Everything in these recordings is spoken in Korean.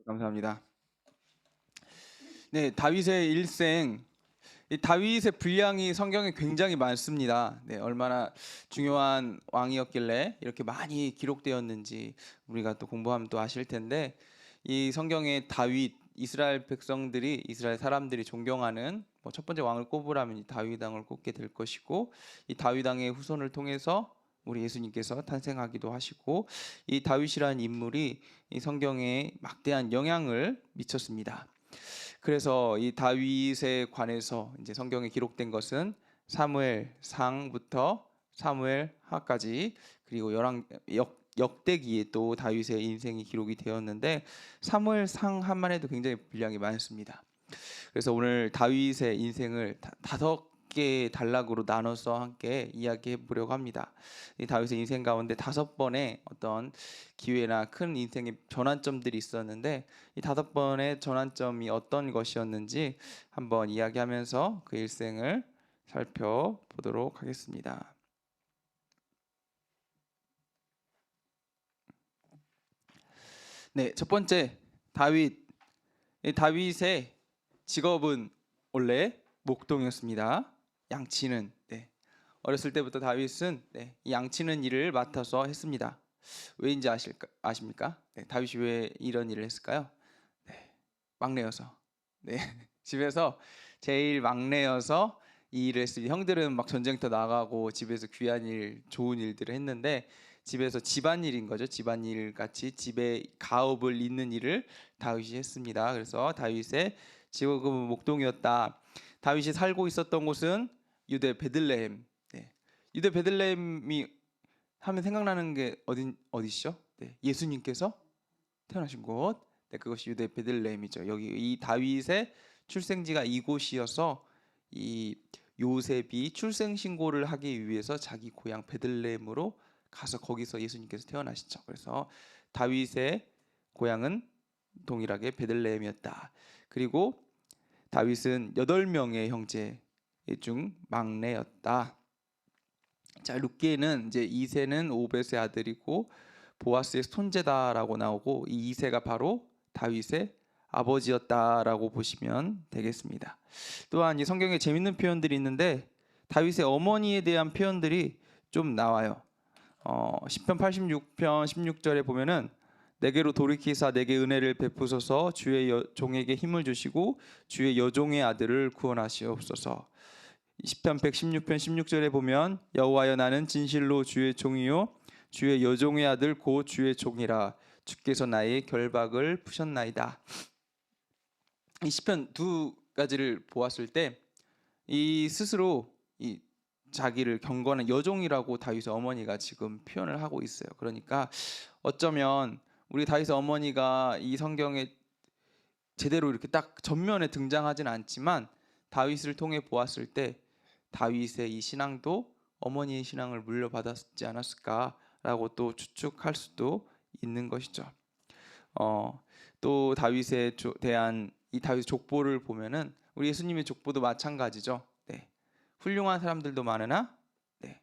감사합니다. 네, 다윗의 일생. 이 다윗의 분량이 성경에 굉장히 많습니다. 네, 얼마나 중요한 왕이었길래 이렇게 많이 기록되었는지 우리가 또 공부하면 또 아실 텐데, 이 성경에 다윗, 이스라엘 백성들이, 이스라엘 사람들이 존경하는 첫 번째 왕을 꼽으라면 이 다윗 왕을 꼽게 될 것이고, 이 다윗 왕의 후손을 통해서 우리 예수님께서 탄생하기도 하시고, 이 다윗이라는 인물이 이 성경에 막대한 영향을 미쳤습니다. 그래서 이 다윗에 관해서 이제 성경에 기록된 것은 사무엘상부터 사무엘하까지, 그리고 역대기에 또 다윗의 인생이 기록이 되었는데, 사무엘상 한만 해도 굉장히 분량이 많습니다. 그래서 오늘 다윗의 인생을 다섯 개 단락으로 나눠서 함께 이야기해 보려고 합니다. 이 다윗의 인생 가운데 다섯 번의 어떤 기회나 큰 인생의 전환점들이 있었는데, 이 다섯 번의 전환점이 어떤 것이었는지 한번 이야기하면서 그 일생을 살펴보도록 하겠습니다. 네, 첫 번째, 다윗. 이 다윗의 직업은 원래 목동이었습니다. 양치는. 네. 어렸을 때부터 다윗은 이 양치는 일을 맡아서 했습니다. 왜인지 아십니까? 네, 다윗이 왜 이런 일을 했을까요? 네, 막내여서. 네, 집에서 제일 막내여서 이 일을 했습니다. 형들은 막 전쟁터 나가고 집에서 귀한 일, 좋은 일들을 했는데, 집에서 집안일인 거죠. 집안일 같이 집에 가업을 잇는 일을 다윗이 했습니다. 그래서 다윗의 직업은 목동이었다. 다윗이 살고 있었던 곳은 유대 베들레헴. 네. 유대 베들레헴이 하면 생각나는 게 어디시죠? 네. 예수님께서 태어나신 곳. 네, 그것이 유대 베들레헴이죠. 여기 이 다윗의 출생지가 이곳이어서 이 요셉이 출생 신고를 하기 위해서 자기 고향 베들레헴으로 가서 거기서 예수님께서 태어나시죠. 그래서 다윗의 고향은 동일하게 베들레헴이었다. 그리고 다윗은 8명의 형제 중 막내였다. 자, 룻기에는 이제 이세는 오벳의 아들이고 보아스의 손재다라고 나오고, 이 이세가 바로 다윗의 아버지였다라고 보시면 되겠습니다. 또한 이 성경에 재밌는 표현들이 있는데, 다윗의 어머니에 대한 표현들이 좀 나와요. 시편 86편 16절에 보면은, 내게로 돌이키사 내게 은혜를 베푸소서, 주의 종에게 힘을 주시고 주의 여종의 아들을 구원하시옵소서. 시편 116편 16절에 보면, 여호와여 나는 진실로 주의 종이요 주의 여종의 아들 곧 주의 종이라, 주께서 나의 결박을 푸셨나이다. 이 시편 두 가지를 보았을 때 이 스스로 이 자기를 경건한 여종이라고 다윗의 어머니가 지금 표현을 하고 있어요. 그러니까 어쩌면 우리 다윗의 어머니가 이 성경에 제대로 이렇게 딱 전면에 등장하진 않지만, 다윗을 통해 보았을 때 다윗의 이 신앙도 어머니의 신앙을 물려받았지 않았을까라고 또 추측할 수도 있는 것이죠. 또 다윗에 대한 이 다윗 족보를 보면은 우리 예수님의 족보도 마찬가지죠. 네. 훌륭한 사람들도 많으나, 네,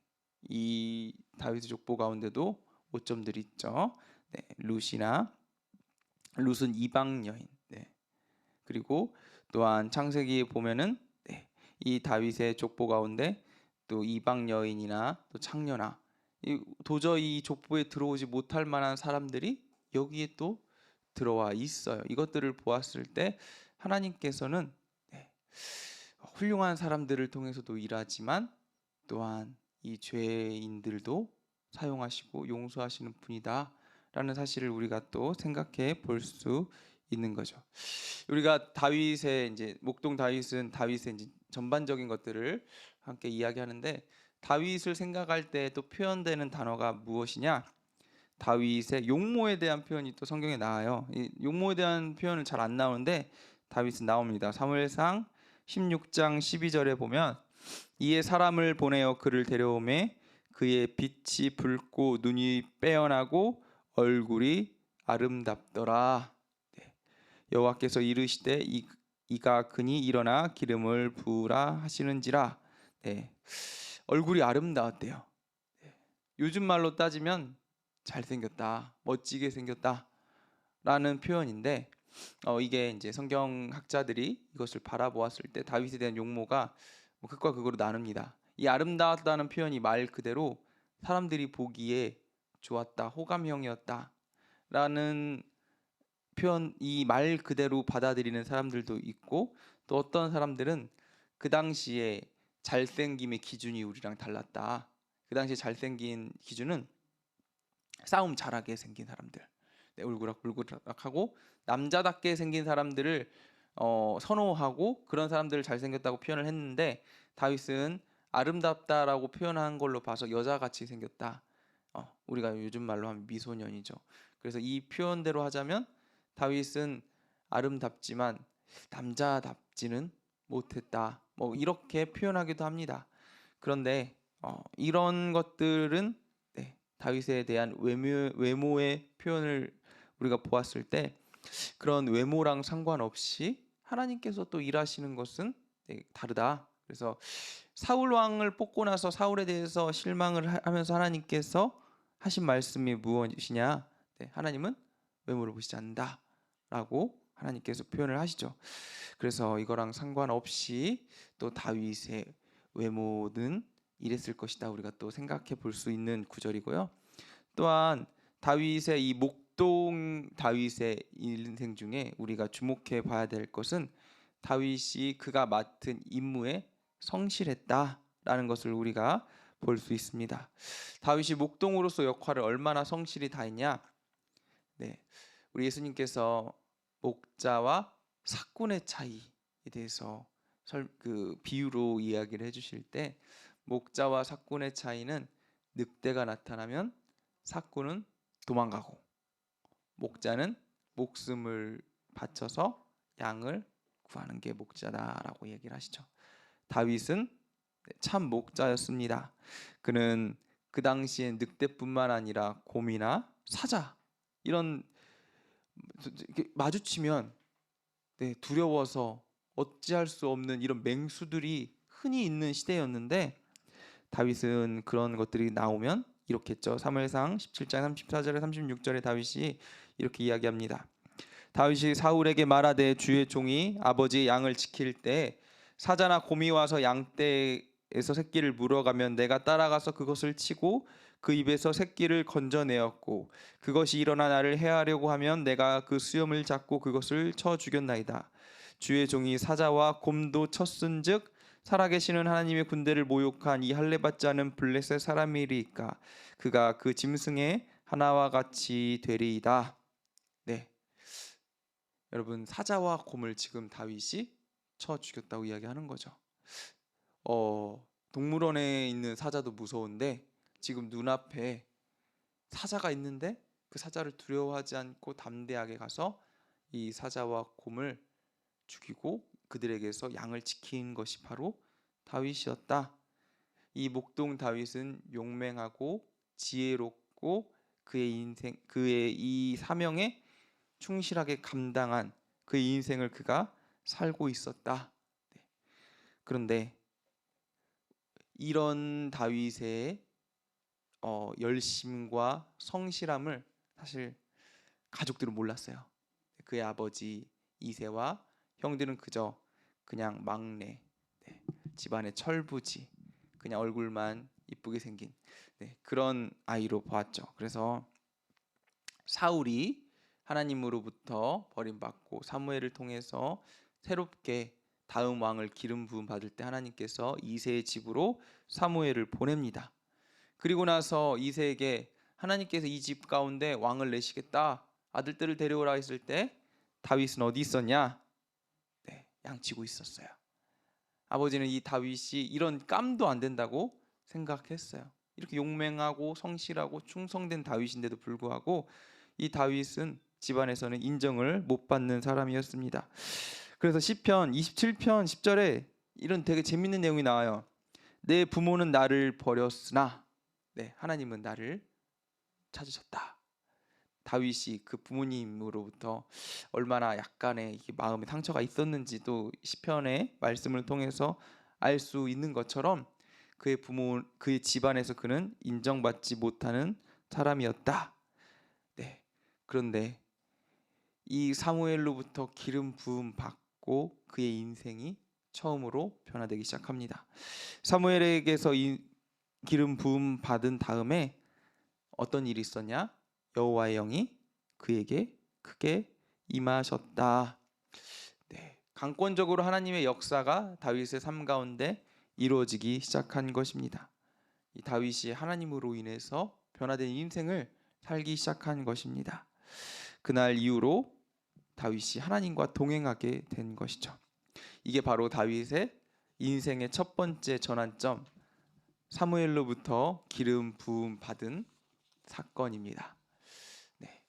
이 다윗의 족보 가운데도 오점들이 있죠. 네, 룻은 이방 여인. 네. 그리고 또한 창세기에 보면은 이 다윗의 족보 가운데 또 이방 여인이나 또 창녀나, 도저히 이 족보에 들어오지 못할 만한 사람들이 여기에 또 들어와 있어요. 이것들을 보았을 때 하나님께서는 훌륭한 사람들을 통해서도 일하지만, 또한 이 죄인들도 사용하시고 용서하시는 분이다라는 사실을 우리가 또 생각해 볼 수 있는 거죠. 우리가 다윗의 이제 목동 다윗의 이제 전반적인 것들을 함께 이야기하는데, 다윗을 생각할 때 또 표현되는 단어가 무엇이냐? 다윗의 용모에 대한 표현이 또 성경에 나와요. 이 용모에 대한 표현은 잘 안 나오는데 다윗은 나옵니다. 사무엘상 16장 12절에 보면, 이에 사람을 보내어 그를 데려오매 그의 빛이 붉고 눈이 빼어나고 얼굴이 아름답더라. 네. 여호와께서 이르시되 이가 그니 일어나 기름을 부으라 하시는지라. 네. 얼굴이 아름다웠대요. 네. 요즘 말로 따지면 잘생겼다, 멋지게 생겼다, 표현인데 이게 이제 성경학자들이 이것을 바라보았을 때 다윗에 대한 용모가 뭐 극과 극으로 나눕니다. 이 아름다웠다는 표현이 말 그대로 사람들이 보기에 좋았다, 호감형이었다라는 표현, 이 말 그대로 받아들이는 사람들도 있고, 또 어떤 사람들은 그 당시에 잘생김의 기준이 우리랑 달랐다. 그 당시에 잘생긴 기준은 싸움 잘하게 생긴 사람들, 울그락불그락하고 남자답게 생긴 사람들을 선호하고 그런 사람들을 잘생겼다고 표현을 했는데, 다윗은 아름답다라고 표현한 걸로 봐서 여자같이 생겼다. 우리가 요즘 말로 하면 미소년이죠. 그래서 이 표현대로 하자면 다윗은 아름답지만 남자답지는 못했다. 뭐 이렇게 표현하기도 합니다. 그런데 이런 것들은 다윗에 대한 외모의 표현을 우리가 보았을 때 그런 외모랑 상관없이 하나님께서 또 일하시는 것은 다르다. 그래서 사울 왕을 뽑고 나서 사울에 대해서 실망을 하면서 하나님께서 하신 말씀이 무엇이냐? 하나님은 외모를 보시지 않는다라고 하나님께서 표현을 하시죠. 그래서 이거랑 상관없이 또 다윗의 외모는 이랬을 것이다, 우리가 또 생각해 볼 수 있는 구절이고요. 또한 다윗의 이 목동 다윗의 인생 중에 우리가 주목해 봐야 될 것은 다윗이 그가 맡은 임무에 성실했다라는 것을 우리가 볼 수 있습니다. 다윗이 목동으로서 역할을 얼마나 성실히 다했냐? 우리 예수님께서 목자와 삭군의 차이에 대해서 비유로 이야기를 해주실 때, 목자와 삭군의 차이는 늑대가 나타나면 삭군은 도망가고 목자는 목숨을 바쳐서 양을 구하는 게 목자다라고 얘기를 하시죠. 다윗은 참 목자였습니다. 그는 그 당시엔 늑대뿐만 아니라 곰이나 사자 이런 마주치면 두려워서 어찌할 수 없는 이런 맹수들이 흔히 있는 시대였는데, 다윗은 그런 것들이 나오면 이렇게 했죠. 사무엘상 17장 34절에 36절에 다윗이 이렇게 이야기합니다. 다윗이 사울에게 말하되 주의 종이 아버지의 양을 지킬 때 사자나 곰이 와서 양떼에서 새끼를 물어가면 내가 따라가서 그것을 치고 그 입에서 새끼를 건져내었고, 그것이 일어나 나를 해하려고 하면 내가 그 수염을 잡고 그것을 쳐 죽였나이다. 주의 종이 사자와 곰도 쳤은즉 살아계시는 하나님의 군대를 모욕한 이 할례받지 않은 블레셋 사람이리까 그가 그 짐승의 하나와 같이 되리이다. 여러분, 사자와 곰을 지금 다윗이 쳐 죽였다고 이야기하는 거죠. 동물원에 있는 사자도 무서운데 지금 눈앞에 사자가 있는데 그 사자를 두려워하지 않고 담대하게 가서 이 사자와 곰을 죽이고 그들에게서 양을 지킨 것이 바로 다윗이었다. 이 목동 다윗은 용맹하고 지혜롭고 그의 이 사명에 충실하게 감당한 그의 인생을 그가 살고 있었다. 그런데 이런 다윗의 열심과 성실함을 사실 가족들은 몰랐어요. 그의 아버지 이새와 형들은 그냥 막내, 집안의 철부지, 그냥 얼굴만 이쁘게 생긴 그런 아이로 보았죠. 그래서 사울이 하나님으로부터 버림받고 사무엘을 통해서 새롭게 다음 왕을 기름 부음 받을 때 하나님께서 이새의 집으로 사무엘을 보냅니다. 그리고 나서 이새에게 하나님께서 이 집 가운데 왕을 내시겠다, 아들들을 데려오라 했을 때 다윗은 어디 있었냐? 양치고 있었어요. 아버지는 이 다윗이 이런 깜도 안 된다고 생각했어요. 이렇게 용맹하고 성실하고 충성된 다윗인데도 불구하고 이 다윗은 집안에서는 인정을 못 받는 사람이었습니다. 그래서 시편 27편 10절에 이런 되게 재밌는 내용이 나와요. 내 부모는 나를 버렸으나 하나님은 나를 찾으셨다. 다윗이 그 부모님으로부터 얼마나 약간의 마음의 상처가 있었는지도 시편의 말씀을 통해서 알 수 있는 것처럼 그의 집안에서 그는 인정받지 못하는 사람이었다. 그런데 이 사무엘로부터 기름 부음 받고 그의 인생이 처음으로 변화되기 시작합니다. 사무엘에게서 이 기름 부음 받은 다음에 어떤 일이 있었냐? 여호와의 영이 그에게 크게 임하셨다. 네, 강권적으로 하나님의 역사가 다윗의 삶 가운데 이루어지기 시작한 것입니다. 이 다윗이 하나님으로 인해서 변화된 인생을 살기 시작한 것입니다. 그날 이후로 다윗이 하나님과 동행하게 된 것이죠. 이게 바로 다윗의 인생의 첫 번째 전환점, 사무엘로부터 기름 부음 받은 사건입니다. 네.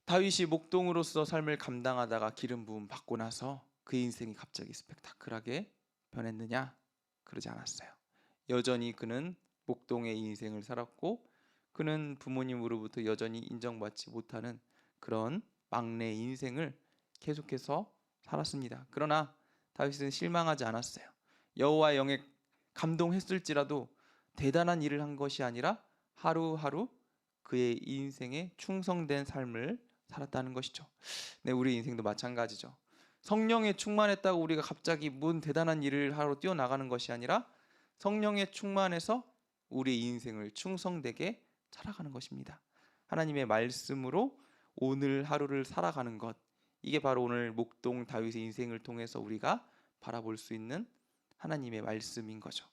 다윗이 목동으로서 삶을 감당하다가 기름 부음 받고 나서 그 인생이 갑자기 스펙타클하게 변했느냐? 그러지 않았어요. 여전히 그는 목동의 인생을 살았고, 그는 부모님으로부터 여전히 인정받지 못하는 그런 막내 인생을 계속해서 살았습니다. 그러나 다윗은 실망하지 않았어요. 여호와의 영에 감동했을지라도 대단한 일을 한 것이 아니라 하루하루 그의 인생에 충성된 삶을 살았다는 것이죠. 네, 우리 인생도 마찬가지죠. 성령에 충만했다고 우리가 갑자기 뭔 대단한 일을 하러 뛰어나가는 것이 아니라 성령에 충만해서 우리 인생을 충성되게 살아가는 것입니다. 하나님의 말씀으로 오늘 하루를 살아가는 것, 이게 바로 오늘 목동 다윗의 인생을 통해서 우리가 바라볼 수 있는 하나님의 말씀인 거죠.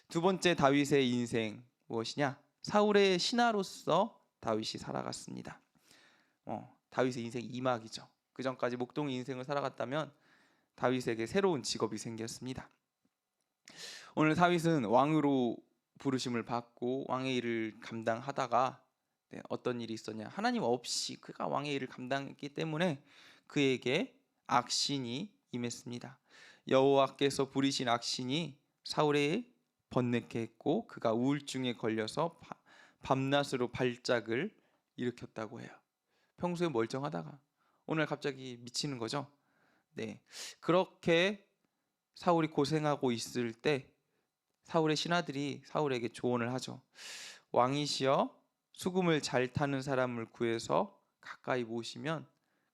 두 번째 다윗의 인생 무엇이냐? 사울의 신하로서 다윗이 살아갔습니다. 다윗의 인생 2막이죠. 그 전까지 목동의 인생을 살아갔다면 다윗에게 새로운 직업이 생겼습니다. 오늘 다윗은 왕으로 부르심을 받고 왕의 일을 감당하다가 어떤 일이 있었냐? 하나님 없이 그가 왕의 일을 감당했기 때문에 그에게 악신이 임했습니다. 여호와께서 부리신 악신이 사울에 번뇌케 했고 그가 우울증에 걸려서 밤낮으로 발작을 일으켰다고 해요. 평소에 멀쩡하다가 오늘 갑자기 미치는 거죠. 네, 그렇게 사울이 고생하고 있을 때 사울의 신하들이 사울에게 조언을 하죠. 왕이시여, 수금을 잘 타는 사람을 구해서 가까이 모시면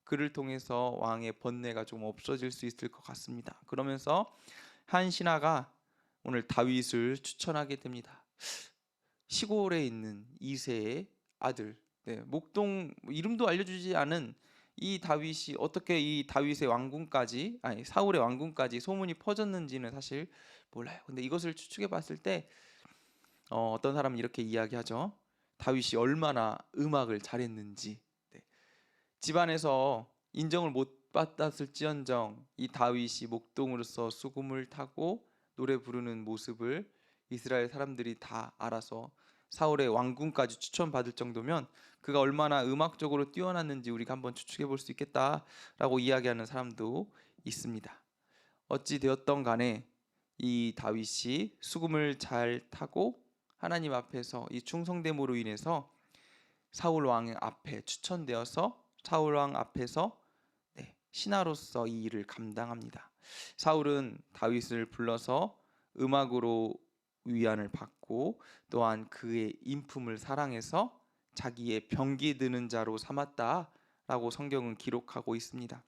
그를 통해서 왕의 번뇌가 좀 없어질 수 있을 것 같습니다. 그러면서 한 신하가 오늘 다윗을 추천하게 됩니다. 시골에 있는 이새의 아들, 목동 이름도 알려주지 않은 이 다윗이 어떻게 이 다윗의 왕궁까지, 아니 사울의 왕궁까지 소문이 퍼졌는지는 사실 몰라요. 근데 이것을 추측해 봤을 때 어떤 사람은 이렇게 이야기하죠. 다윗이 얼마나 음악을 잘했는지, 집안에서 인정을 못 받았을지언정 이 다윗이 목동으로서 수금을 타고 노래 부르는 모습을 이스라엘 사람들이 다 알아서 사울의 왕궁까지 추천받을 정도면 그가 얼마나 음악적으로 뛰어났는지 우리가 한번 추측해 볼 수 있겠다라고 이야기하는 사람도 있습니다. 어찌 되었던 간에 이 다윗이 수금을 잘 타고 하나님 앞에서 이 충성됨으로 인해서 사울 왕 앞에 추천되어서 사울 왕 앞에서 신하로서 이 일을 감당합니다. 사울은 다윗을 불러서 음악으로 위안을 받고 또한 그의 인품을 사랑해서 자기의 병기 드는 자로 삼았다라고 성경은 기록하고 있습니다.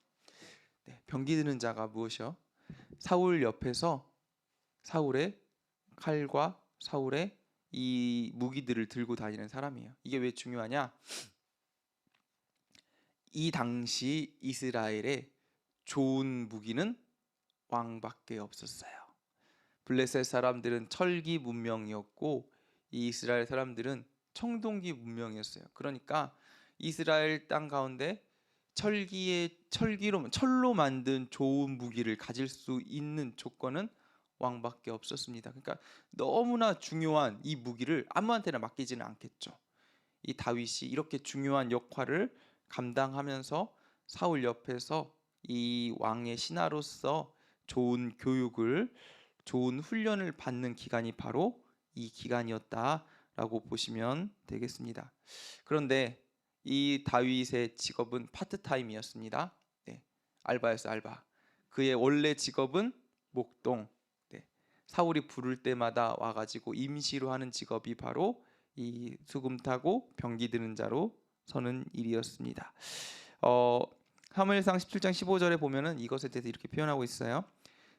병기 드는 자가 무엇이요? 사울 옆에서 사울의 칼과 사울의 이 무기들을 들고 다니는 사람이에요. 이게 왜 중요하냐? 이 당시 이스라엘의 좋은 무기는 왕밖에 없었어요. 블레셋 사람들은 철기 문명이었고 이 이스라엘 사람들은 청동기 문명이었어요. 그러니까 이스라엘 땅 가운데 철로 만든 좋은 무기를 가질 수 있는 조건은 왕밖에 없었습니다. 그러니까 너무나 중요한 이 무기를 아무한테나 맡기지는 않겠죠. 이 다윗이 이렇게 중요한 역할을 감당하면서 사울 옆에서 이 왕의 신하로서 좋은 교육을, 좋은 훈련을 받는 기간이 바로 이 기간이었다라고 보시면 되겠습니다. 그런데 이 다윗의 직업은 파트타임이었습니다. 알바였어요, 알바. 그의 원래 직업은 목동. 사울이 부를 때마다 와가지고 임시로 하는 직업이 바로 이 수금 타고 병기 드는 자로 서는 일이었습니다. 사무엘상 17장 15절에 보면은 이것에 대해서 이렇게 표현하고 있어요.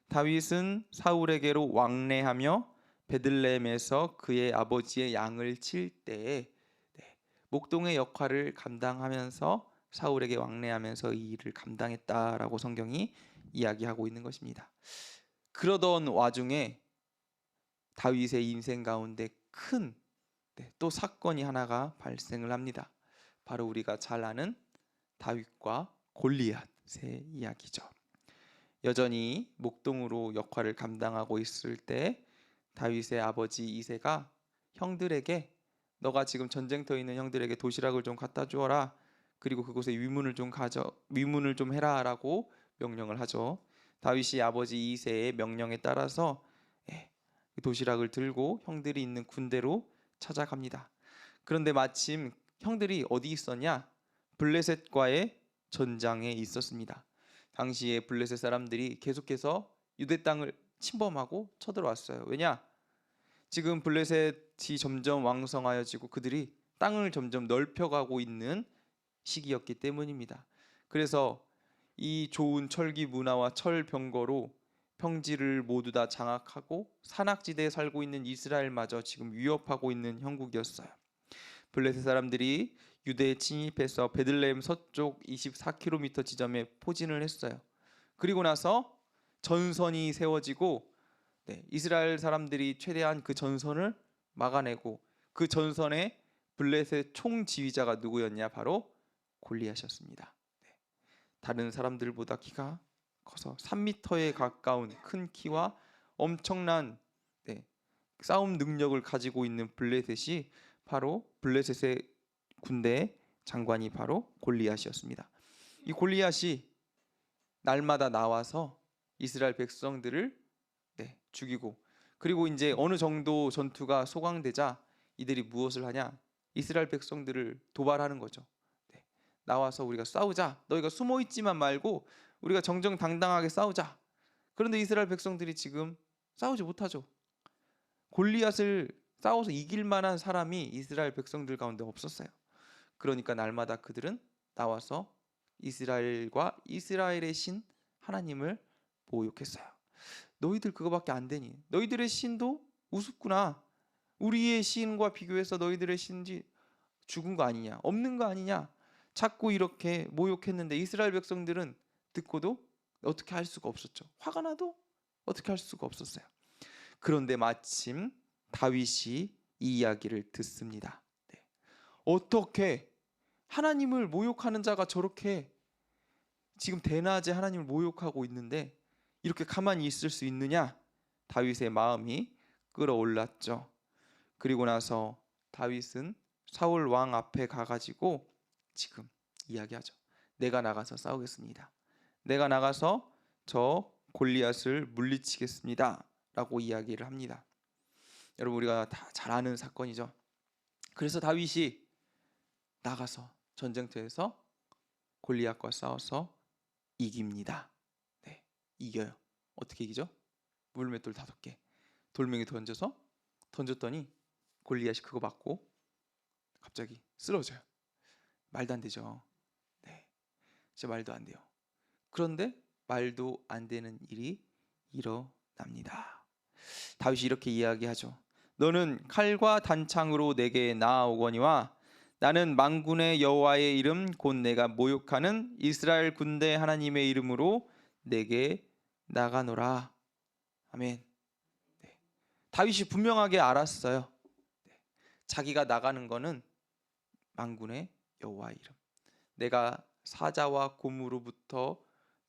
다윗은 사울에게로 왕래하며 베들레헴에서 그의 아버지의 양을 칠 때에 목동의 역할을 감당하면서 사울에게 왕래하면서 이 일을 감당했다라고 성경이 이야기하고 있는 것입니다. 그러던 와중에 다윗의 인생 가운데 큰 또 사건이 하나가 발생을 합니다. 바로 우리가 잘 아는 다윗과 골리앗의 이야기죠. 여전히 목동으로 역할을 감당하고 있을 때 다윗의 아버지 이새가 형들에게 너가 지금 전쟁터에 있는 형들에게 도시락을 좀 갖다 주어라. 그리고 그곳에 위문을 좀 해라라고 명령을 하죠. 다윗이 아버지 이새의 명령에 따라서 도시락을 들고 형들이 있는 군대로 찾아갑니다. 그런데 마침 형들이 어디 있었냐? 블레셋과의 전장에 있었습니다. 당시에 블레셋 사람들이 계속해서 유대 땅을 침범하고 쳐들어왔어요. 왜냐? 지금 블레셋이 점점 왕성하여지고 그들이 땅을 점점 넓혀가고 있는 시기였기 때문입니다. 그래서 이 좋은 철기 문화와 철병거로 평지를 모두 다 장악하고 산악지대에 살고 있는 이스라엘마저 지금 위협하고 있는 형국이었어요. 블레셋 사람들이 유대에 침입해서 베들레헴 서쪽 24km 지점에 포진을 했어요. 그리고 나서 전선이 세워지고 이스라엘 사람들이 최대한 그 전선을 막아내고 그 전선의 블레셋 총지휘자가 누구였냐? 바로 골리앗이었습니다. 다른 사람들보다 키가 커서 3m에 가까운 큰 키와 엄청난 싸움 능력을 가지고 있는 블레셋이 바로 블레셋의 군대 장관이 바로 골리앗이었습니다. 이 골리앗이 날마다 나와서 이스라엘 백성들을 죽이고 그리고 이제 어느 정도 전투가 소강되자 이들이 무엇을 하냐? 이스라엘 백성들을 도발하는 거죠. 나와서 우리가 싸우자. 너희가 숨어 있지만 말고 우리가 정정당당하게 싸우자. 그런데 이스라엘 백성들이 지금 싸우지 못하죠. 골리앗을 싸워서 이길 만한 사람이 이스라엘 백성들 가운데 없었어요. 그러니까 날마다 그들은 나와서 이스라엘과 이스라엘의 신 하나님을 모욕했어요. 너희들 그거밖에 안 되니? 너희들의 신도 우습구나. 우리의 신과 비교해서 너희들의 신이 죽은 거 아니냐? 없는 거 아니냐? 자꾸 이렇게 모욕했는데 이스라엘 백성들은 듣고도 어떻게 할 수가 없었죠. 화가 나도 어떻게 할 수가 없었어요. 그런데 마침 다윗이 이 이야기를 듣습니다. 어떻게 하나님을 모욕하는 자가 저렇게 지금 대낮에 하나님을 모욕하고 있는데 이렇게 가만히 있을 수 있느냐? 다윗의 마음이 끌어올랐죠. 그리고 나서 다윗은 사울 왕 앞에 가가지고 지금 이야기하죠. 내가 나가서 싸우겠습니다. 내가 나가서 저 골리앗을 물리치겠습니다. 라고 이야기를 합니다. 여러분 우리가 다 잘 아는 사건이죠. 그래서 다윗이 나가서 전쟁터에서 골리앗과 싸워서 이깁니다. 이겨요. 어떻게 이기죠? 물맷돌 5개 돌멩이 던졌더니 골리앗이 그거 맞고 갑자기 쓰러져요. 말도 안 되죠. 진짜 말도 안 돼요. 그런데 말도 안 되는 일이 일어납니다. 다윗이 이렇게 이야기하죠. 너는 칼과 단창으로 내게 나아오거니와 나는 만군의 여호와의 이름 곧 내가 모욕하는 이스라엘 군대 하나님의 이름으로 내게 나가노라. 아멘. 다윗이 분명하게 알았어요. 자기가 나가는 거는 만군의 여호와의 이름. 내가 사자와 곰으로부터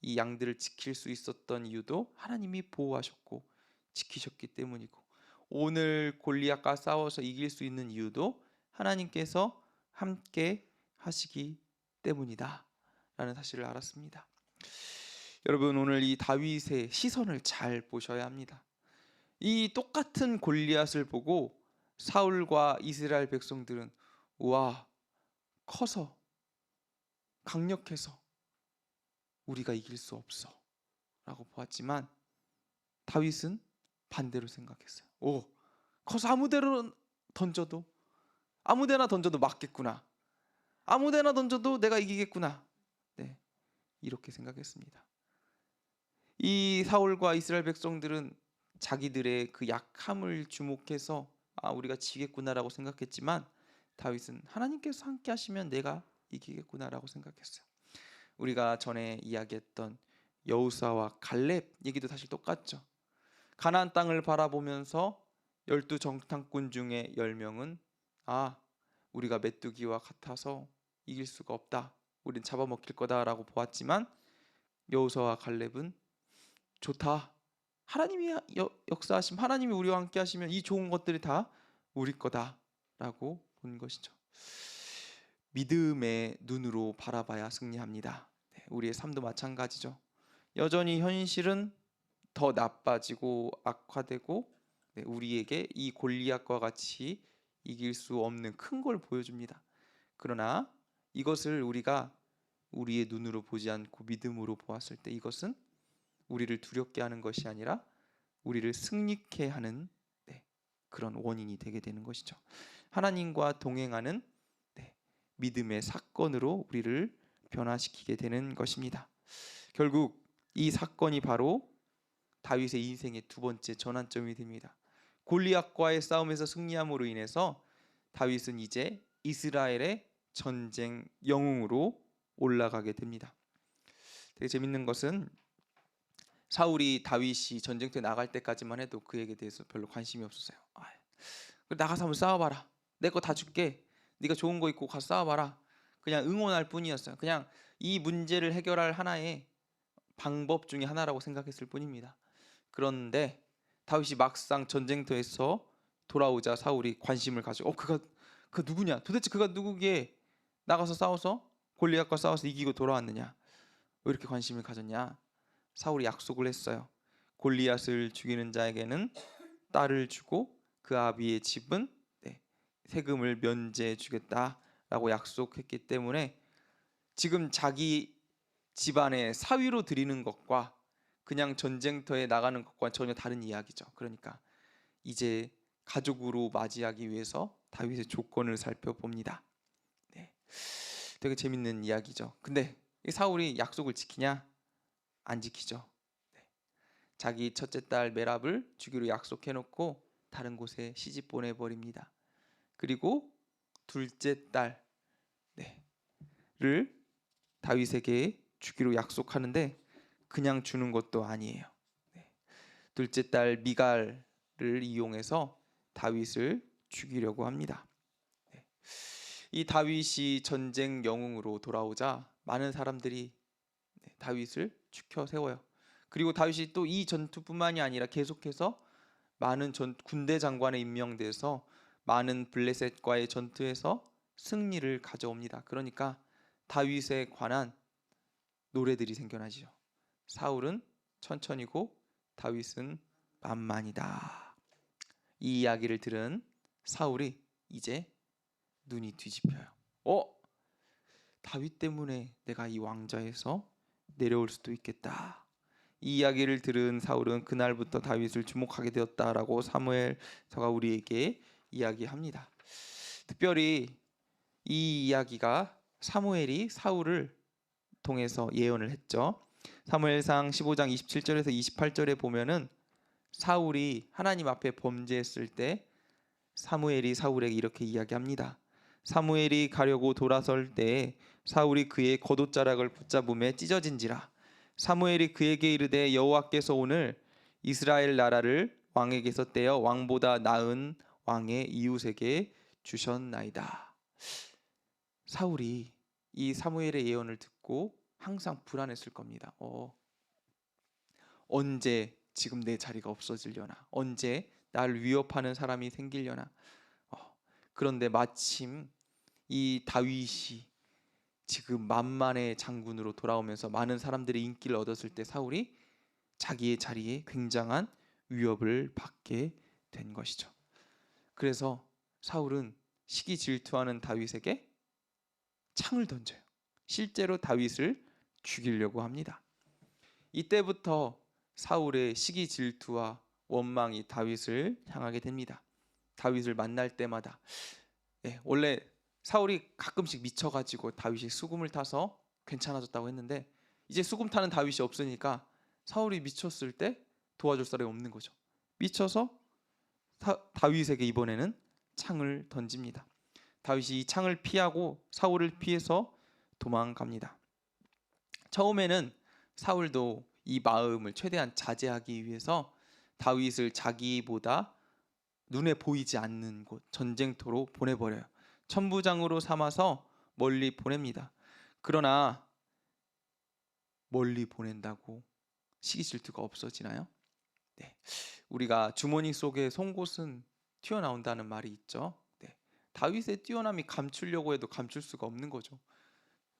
이 양들을 지킬 수 있었던 이유도 하나님이 보호하셨고 지키셨기 때문이고 오늘 골리앗과 싸워서 이길 수 있는 이유도 하나님께서 함께 하시기 때문이다 라는 사실을 알았습니다. 여러분 오늘 이 다윗의 시선을 잘 보셔야 합니다. 이 똑같은 골리앗을 보고 사울과 이스라엘 백성들은 우와 커서 강력해서 우리가 이길 수 없어 라고 보았지만 다윗은 반대로 생각했어요. 커서 아무데나 던져도 맞겠구나. 아무데나 던져도 내가 이기겠구나. 이렇게 생각했습니다. 이 사울과 이스라엘 백성들은 자기들의 그 약함을 주목해서 우리가 지겠구나라고 생각했지만 다윗은 하나님께서 함께 하시면 내가 이기겠구나라고 생각했어요. 우리가 전에 이야기했던 여호수아와 갈렙 얘기도 사실 똑같죠. 가나안 땅을 바라보면서 12 정탐꾼 중에 10명은 우리가 메뚜기와 같아서 이길 수가 없다, 우린 잡아먹힐 거다라고 보았지만 여호수아와 갈렙은 좋다, 하나님이 역사하심, 하나님이 우리와 함께 하시면 이 좋은 것들이 다 우리 거다라고 본 것이죠. 믿음의 눈으로 바라봐야 승리합니다. 우리의 삶도 마찬가지죠. 여전히 현실은 더 나빠지고 악화되고 우리에게 이 골리앗과 같이 이길 수 없는 큰 걸 보여줍니다. 그러나 이것을 우리가 우리의 눈으로 보지 않고 믿음으로 보았을 때 이것은 우리를 두렵게 하는 것이 아니라 우리를 승리케 하는 그런 원인이 되게 되는 것이죠. 하나님과 동행하는 믿음의 사건으로 우리를 변화시키게 되는 것입니다. 결국 이 사건이 바로 다윗의 인생의 두 번째 전환점이 됩니다. 골리앗과의 싸움에서 승리함으로 인해서 다윗은 이제 이스라엘의 전쟁 영웅으로 올라가게 됩니다. 되게 재밌는 것은 사울이 다윗이 전쟁터에 나갈 때까지만 해도 그에게 대해서 별로 관심이 없었어요. 나가서 한번 싸워봐라, 내 거 다 줄게, 네가 좋은 거 있고 가서 싸워봐라, 그냥 응원할 뿐이었어요. 그냥 이 문제를 해결할 하나의 방법 중에 하나라고 생각했을 뿐입니다. 그런데 다윗이 막상 전쟁터에서 돌아오자 사울이 관심을 가지고 그가 누구냐, 도대체 그가 누구기에 나가서 싸워서 골리앗과 싸워서 이기고 돌아왔느냐, 왜 이렇게 관심을 가졌냐. 사울이 약속을 했어요. 골리앗을 죽이는 자에게는 딸을 주고 그 아비의 집은 세금을 면제해 주겠다라고 약속했기 때문에 지금 자기 집안의 사위로 드리는 것과 그냥 전쟁터에 나가는 것과 전혀 다른 이야기죠. 그러니까 이제 가족으로 맞이하기 위해서 다윗의 조건을 살펴봅니다. 되게 재밌는 이야기죠. 근데 이 사울이 약속을 지키냐? 안 지키죠. 자기 첫째 딸 메랍을 주기로 약속해놓고 다른 곳에 시집 보내버립니다. 그리고 둘째 딸을 다윗에게 주기로 약속하는데 그냥 주는 것도 아니에요. 둘째 딸 미갈을 이용해서 다윗을 죽이려고 합니다. 이 다윗이 전쟁 영웅으로 돌아오자 많은 사람들이 다윗을 추켜 세워요. 그리고 다윗이 또 이 전투뿐만이 아니라 계속해서 많은 군대 장관에 임명돼서 많은 블레셋과의 전투에서 승리를 가져옵니다. 그러니까 다윗에 관한 노래들이 생겨나죠. 사울은 천천히고 다윗은 만만이다. 이 이야기를 들은 사울이 이제 눈이 뒤집혀요. 다윗 때문에 내가 이 왕좌에서 내려올 수도 있겠다. 이 이야기를 들은 사울은 그날부터 다윗을 주목하게 되었다라고 사무엘서가 우리에게 이야기합니다. 특별히 이 이야기가 사무엘이 사울을 통해서 예언을 했죠. 사무엘상 15장 27절에서 28절에 보면은 사울이 하나님 앞에 범죄했을 때 사무엘이 사울에게 이렇게 이야기합니다. 사무엘이 가려고 돌아설 때에 사울이 그의 겉옷자락을 붙잡음에 찢어진지라. 사무엘이 그에게 이르되 여호와께서 오늘 이스라엘 나라를 왕에게서 떼어 왕보다 나은 왕의 이웃에게 주셨나이다. 사울이 이 사무엘의 예언을 듣고 항상 불안했을 겁니다. 언제 지금 내 자리가 없어지려나, 언제 나를 위협하는 사람이 생기려나. 그런데 마침 이 다윗이 지금 만만의 장군으로 돌아오면서 많은 사람들의 인기를 얻었을 때 사울이 자기의 자리에 굉장한 위협을 받게 된 것이죠. 그래서 사울은 시기 질투하는 다윗에게 창을 던져요. 실제로 다윗을 죽이려고 합니다. 이때부터 사울의 시기 질투와 원망이 다윗을 향하게 됩니다. 다윗을 만날 때마다 원래 사울이 가끔씩 미쳐가지고 다윗이 수금을 타서 괜찮아졌다고 했는데 이제 수금 타는 다윗이 없으니까 사울이 미쳤을 때 도와줄 사람이 없는 거죠. 미쳐서 다윗에게 이번에는 창을 던집니다. 다윗이 이 창을 피하고 사울을 피해서 도망갑니다. 처음에는 사울도 이 마음을 최대한 자제하기 위해서 다윗을 자기보다 눈에 보이지 않는 곳 전쟁터로 보내버려요. 천부장으로 삼아서 멀리 보냅니다. 그러나 멀리 보낸다고 시기 질투가 없어지나요? 네. 우리가 주머니 속에 송곳은 튀어나온다는 말이 있죠. 네. 다윗의 뛰어남이 감추려고 해도 감출 수가 없는 거죠.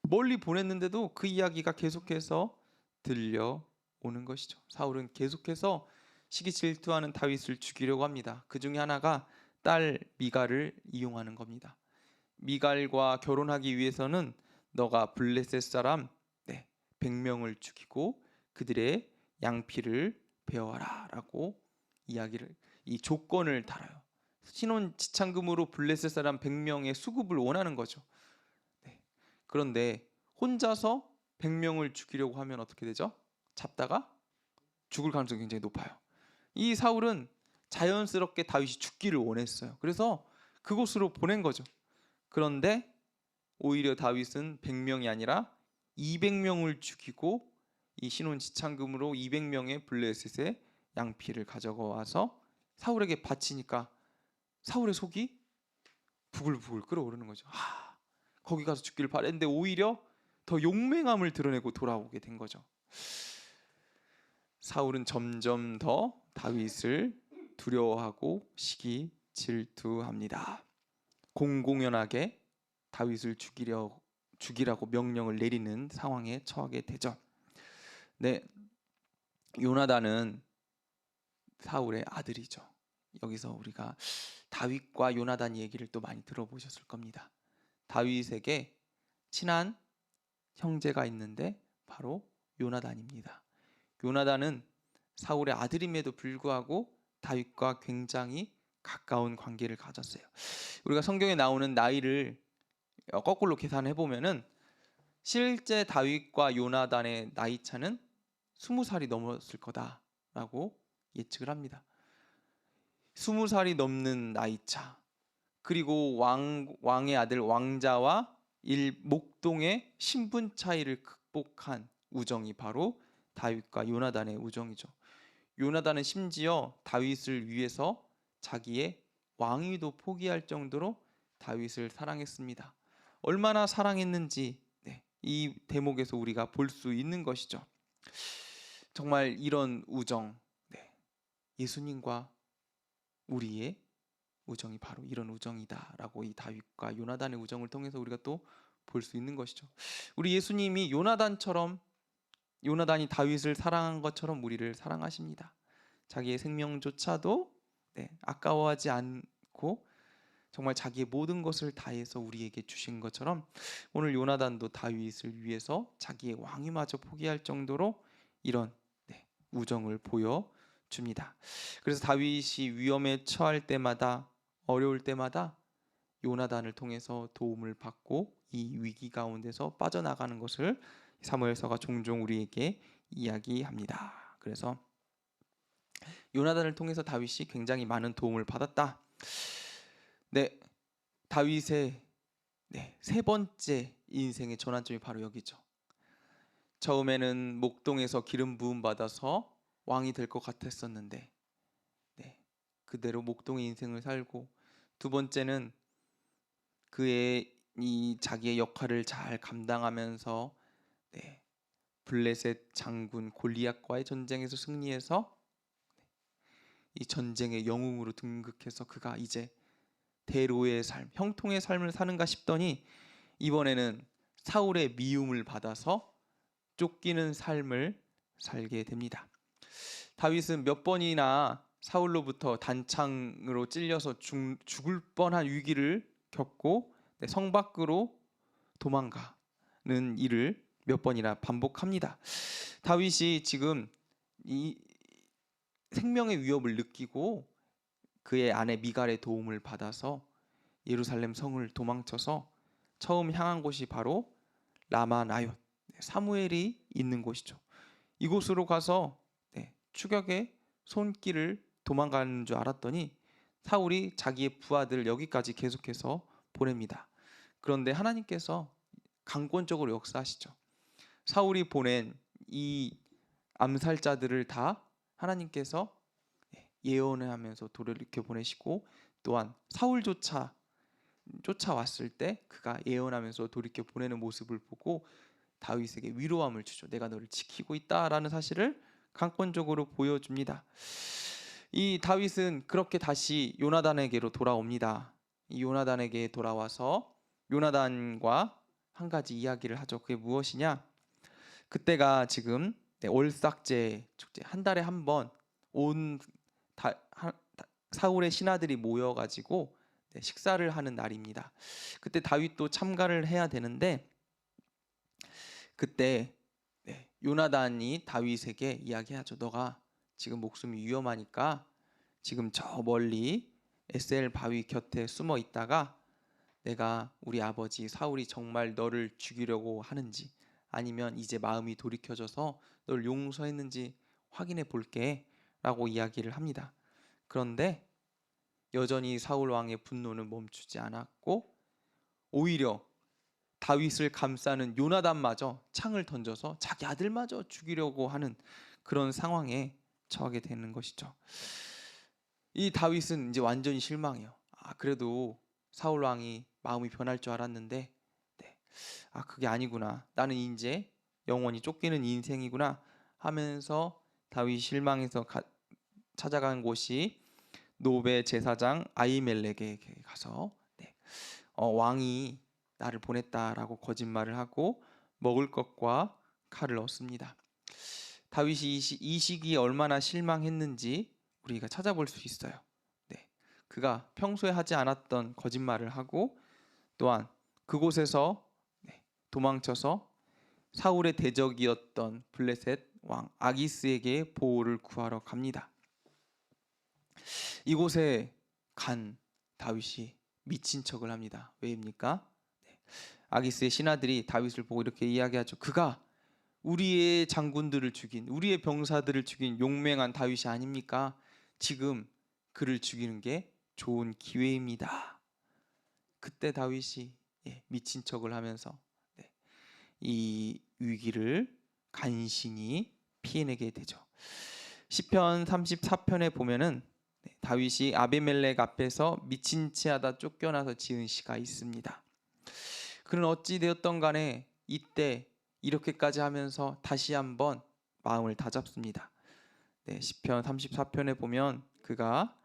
멀리 보냈는데도 그 이야기가 계속해서 들려오는 것이죠. 사울은 계속해서 시기 질투하는 다윗을 죽이려고 합니다. 그 중에 하나가 딸 미갈을 이용하는 겁니다. 미갈과 결혼하기 위해서는 너가 블레셋 사람 100명을 죽이고 그들의 양피를 베어와라 라고 이 조건을 달아요. 신혼 지참금으로 블레셋 사람 100명의 수급을 원하는 거죠. 그런데 혼자서 100명을 죽이려고 하면 어떻게 되죠? 잡다가 죽을 가능성이 굉장히 높아요. 이 사울은 자연스럽게 다윗이 죽기를 원했어요. 그래서 그곳으로 보낸 거죠. 그런데 오히려 다윗은 100명이 아니라 200명을 죽이고 이 신혼 지참금으로 200명의 블레셋의 양피를 가져가 와서 사울에게 바치니까 사울의 속이 부글부글 끓어오르는 거죠. 거기 가서 죽기를 바랬는데 오히려 더 용맹함을 드러내고 돌아오게 된 거죠. 사울은 점점 더 다윗을 두려워하고 시기 질투합니다. 공공연하게 다윗을 죽이라고 명령을 내리는 상황에 처하게 되죠. 네, 요나단은 사울의 아들이죠. 여기서 우리가 다윗과 요나단 얘기를 또 많이 들어보셨을 겁니다. 다윗에게 친한 형제가 있는데 바로 요나단입니다. 요나단은 사울의 아들임에도 불구하고 다윗과 굉장히 가까운 관계를 가졌어요. 우리가 성경에 나오는 나이를 거꾸로 계산해 보면은 실제 다윗과 요나단의 나이 차는 20살이 넘었을 거다라고 예측을 합니다. 20살이 넘는 나이 차, 그리고 왕의 아들 왕자와 목동의 신분 차이를 극복한 우정이 바로 다윗과 요나단의 우정이죠. 요나단은 심지어 다윗을 위해서 자기의 왕위도 포기할 정도로 다윗을 사랑했습니다. 얼마나 사랑했는지 이 대목에서 우리가 볼 수 있는 것이죠. 정말 이런 우정, 예수님과 우리의 우정이 바로 이런 우정이다라고 이 다윗과 요나단의 우정을 통해서 우리가 또 볼 수 있는 것이죠. 우리 예수님이 요나단이 다윗을 사랑한 것처럼 우리를 사랑하십니다. 자기의 생명조차도 아까워하지 않고 정말 자기의 모든 것을 다해서 우리에게 주신 것처럼 오늘 요나단도 다윗을 위해서 자기의 왕위마저 포기할 정도로 이런 우정을 보여줍니다. 그래서 다윗이 위험에 처할 때마다 어려울 때마다 요나단을 통해서 도움을 받고 이 위기 가운데서 빠져나가는 것을 사무엘서가 종종 우리에게 이야기합니다. 그래서 요나단을 통해서 다윗이 굉장히 많은 도움을 받았다. 다윗의 세 번째 인생의 전환점이 바로 여기죠. 처음에는 목동에서 기름 부음 받아서 왕이 될 것 같았었는데 그대로 목동의 인생을 살고, 두 번째는 그의 자기의 역할을 잘 감당하면서 블레셋 장군 골리앗과의 전쟁에서 승리해서 이 전쟁의 영웅으로 등극해서 그가 이제 대로의 삶, 형통의 삶을 사는가 싶더니 이번에는 사울의 미움을 받아서 쫓기는 삶을 살게 됩니다. 다윗은 몇 번이나 사울로부터 단창으로 찔려서 죽을 뻔한 위기를 겪고 성 밖으로 도망가는 일을 몇 번이나 반복합니다. 다윗이 지금 이 생명의 위협을 느끼고 그의 아내 미갈의 도움을 받아서 예루살렘 성을 도망쳐서 처음 향한 곳이 바로 라마 나옳, 사무엘이 있는 곳이죠. 이곳으로 가서 추격의 손길을 도망가는 줄 알았더니 사울이 자기의 부하들 여기까지 계속해서 보냅니다. 그런데 하나님께서 강권적으로 역사하시죠. 사울이 보낸 이 암살자들을 다 하나님께서 예언을 하면서 돌이켜 보내시고, 또한 사울조차 쫓아왔을 때 그가 예언하면서 돌이켜 보내는 모습을 보고 다윗에게 위로함을 주죠. 내가 너를 지키고 있다라는 사실을 강권적으로 보여줍니다. 이 다윗은 그렇게 다시 요나단에게로 돌아옵니다. 이 요나단에게 돌아와서 요나단과 한 가지 이야기를 하죠. 그게 무엇이냐? 그때가 지금 월삭제 축제, 한 달에 한 번 온 사울의 신하들이 모여가지고 식사를 하는 날입니다. 그때 다윗도 참가를 해야 되는데, 그때 요나단이 다윗에게 이야기하죠. 너가 지금 목숨이 위험하니까 지금 저 멀리 에셀 바위 곁에 숨어 있다가 내가 우리 아버지 사울이 정말 너를 죽이려고 하는지, 아니면 이제 마음이 돌이켜져서 너를 용서했는지 확인해 볼게 라고 이야기를 합니다. 그런데 여전히 사울 왕의 분노는 멈추지 않았고, 오히려 다윗을 감싸는 요나단마저 창을 던져서 자기 아들마저 죽이려고 하는 그런 상황에 처하게 되는 것이죠. 이 다윗은 이제 완전히 실망해요. 그래도 사울 왕이 마음이 변할 줄 알았는데 그게 아니구나, 나는 이제 영원히 쫓기는 인생이구나 하면서 다윗이 실망해서 찾아간 곳이 노베 제사장 아히멜렉에게 가서 왕이 나를 보냈다라고 거짓말을 하고 먹을 것과 칼을 얻습니다. 다윗이 이 시기에 얼마나 실망했는지 우리가 찾아볼 수 있어요. 그가 평소에 하지 않았던 거짓말을 하고, 또한 그곳에서 도망쳐서 사울의 대적이었던 블레셋 왕 아기스에게 보호를 구하러 갑니다. 이곳에 간 다윗이 미친 척을 합니다. 왜입니까? 아기스의 신하들이 다윗을 보고 이렇게 이야기하죠. 그가 우리의 장군들을 죽인, 우리의 병사들을 죽인 용맹한 다윗이 아닙니까? 지금 그를 죽이는 게 좋은 기회입니다. 그때 다윗이 미친 척을 하면서 이 위기를 간신히 피해내게 되죠. 시편 34편에 보면은 다윗이 아비멜렉 앞에서 미친 체하다 쫓겨나서 지은 시가 있습니다. 그는 어찌 되었던 간에 이때 이렇게까지 하면서 다시 한번 마음을 다잡습니다. 시편 34편에 보면 그가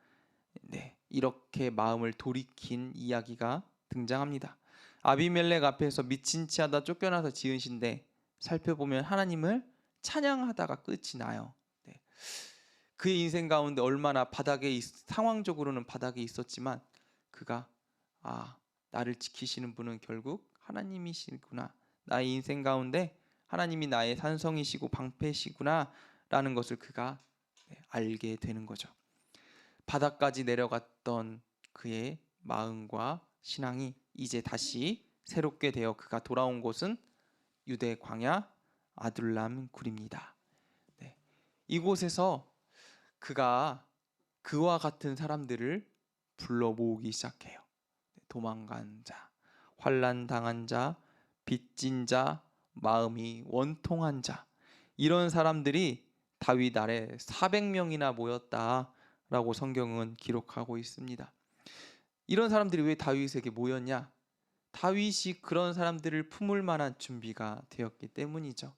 이렇게 마음을 돌이킨 이야기가 등장합니다. 아비멜렉 앞에서 미친 체하다 쫓겨나서 지은 시인데, 살펴보면 하나님을 찬양하다가 끝이 나요. 그의 인생 가운데 얼마나 상황적으로는 바닥에 있었지만 그가 나를 지키시는 분은 결국 하나님이시구나, 나의 인생 가운데 하나님이 나의 산성이시고 방패시구나 라는 것을 그가 알게 되는 거죠. 바닥까지 내려갔던 그의 마음과 신앙이 이제 다시 새롭게 되어 그가 돌아온 곳은 유대 광야 아둘람 굴입니다. 이곳에서 그가 그와 같은 사람들을 불러 모으기 시작해요. 도망간 자, 환난 당한 자, 빚진 자, 마음이 원통한 자, 이런 사람들이 다윗 아래 400명이나 모였다라고 성경은 기록하고 있습니다. 이런 사람들이 왜 다윗에게 모였냐? 다윗이 그런 사람들을 품을 만한 준비가 되었기 때문이죠.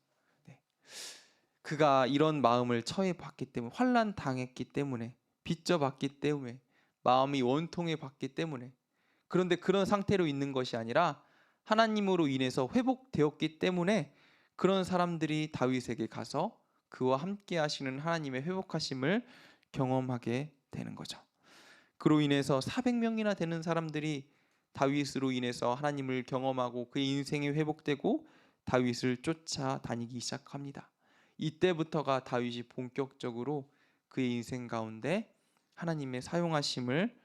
그가 이런 마음을 처해봤기 때문에, 환난 당했기 때문에, 빚져봤기 때문에, 마음이 원통해봤기 때문에. 그런데 그런 상태로 있는 것이 아니라 하나님으로 인해서 회복되었기 때문에 그런 사람들이 다윗에게 가서 그와 함께 하시는 하나님의 회복하심을 경험하게 되는 거죠. 그로 인해서 400명이나 되는 사람들이 다윗으로 인해서 하나님을 경험하고 그의 인생이 회복되고 다윗을 쫓아다니기 시작합니다. 이때부터가 다윗이 본격적으로 그의 인생 가운데 하나님의 사용하심을,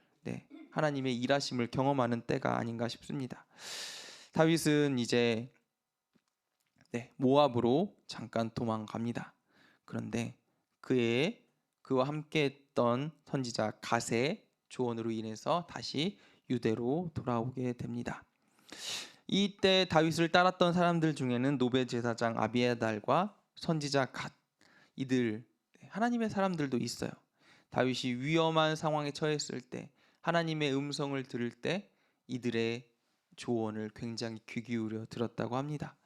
하나님의 일하심을 경험하는 때가 아닌가 싶습니다. 다윗은 이제 모압으로 잠깐 도망갑니다. 그런데 그와 함께했던 선지자 갓의 조언으로 인해서 다시 유대로 돌아오게 됩니다. 이때 다윗을 따랐던 사람들 중에는 노베 제사장 아비아달과 선지자 갓, 이들 하나님의 사람들도 있어요. 다윗이 위험한 상황에 처했을 때, 하나님의 음성을 들을 때 이들의 조언을 굉장히 귀 기울여 들었다고 합니다.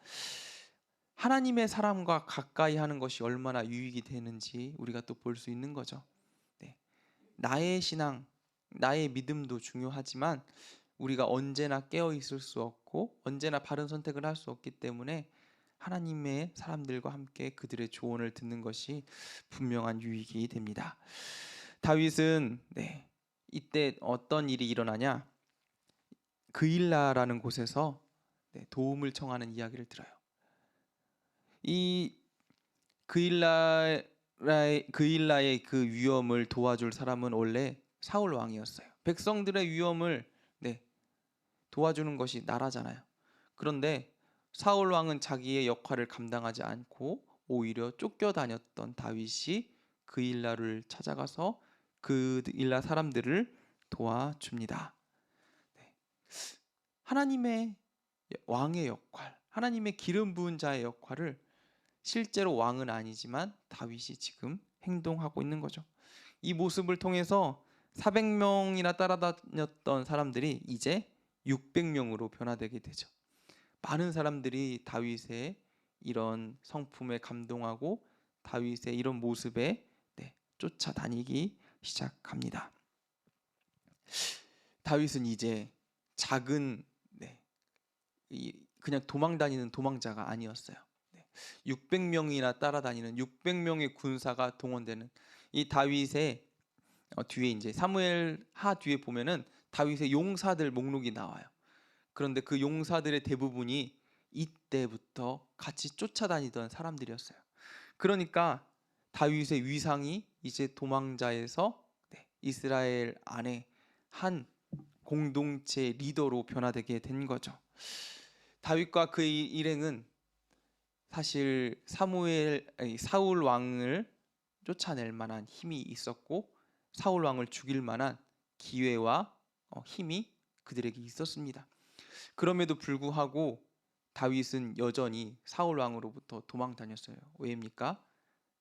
하나님의 사람과 가까이 하는 것이 얼마나 유익이 되는지 우리가 또 볼 수 있는 거죠. 나의 신앙, 나의 믿음도 중요하지만 우리가 언제나 깨어 있을 수 없고 언제나 바른 선택을 할 수 없기 때문에 하나님의 사람들과 함께 그들의 조언을 듣는 것이 분명한 유익이 됩니다. 다윗은 이때 어떤 일이 일어나냐? 그일라라는 곳에서 도움을 청하는 이야기를 들어요. 이 그일라의 그 위험을 도와줄 사람은 원래 사울 왕이었어요. 백성들의 위험을 도와주는 것이 나라잖아요. 그런데 사울 왕은 자기의 역할을 감당하지 않고 오히려 쫓겨다녔던 다윗이 그일라를 찾아가서 그일라 사람들을 도와줍니다. 하나님의 왕의 역할, 하나님의 기름 부은 자의 역할을 실제로 왕은 아니지만 다윗이 지금 행동하고 있는 거죠. 이 모습을 통해서 400명이나 따라다녔던 사람들이 이제 600명으로 변화되게 되죠. 많은 사람들이 다윗의 이런 성품에 감동하고 다윗의 이런 모습에 쫓아다니기 시작합니다. 다윗은 이제 작은 그냥 도망다니는 도망자가 아니었어요. 600명이나 따라다니는 600명의 군사가 동원되는 이 다윗의 뒤에 이제 사무엘 하 뒤에 보면은 다윗의 용사들 목록이 나와요. 그런데 그 용사들의 대부분이 이때부터 같이 쫓아다니던 사람들이었어요. 그러니까 다윗의 위상이 이제 도망자에서 이스라엘 안에 한 공동체 리더로 변화되게 된 거죠. 다윗과 그의 일행은 사실 사울 왕을 쫓아낼 만한 힘이 있었고 사울 왕을 죽일 만한 기회와 힘이 그들에게 있었습니다. 그럼에도 불구하고 다윗은 여전히 사울 왕으로부터 도망 다녔어요. 왜입니까?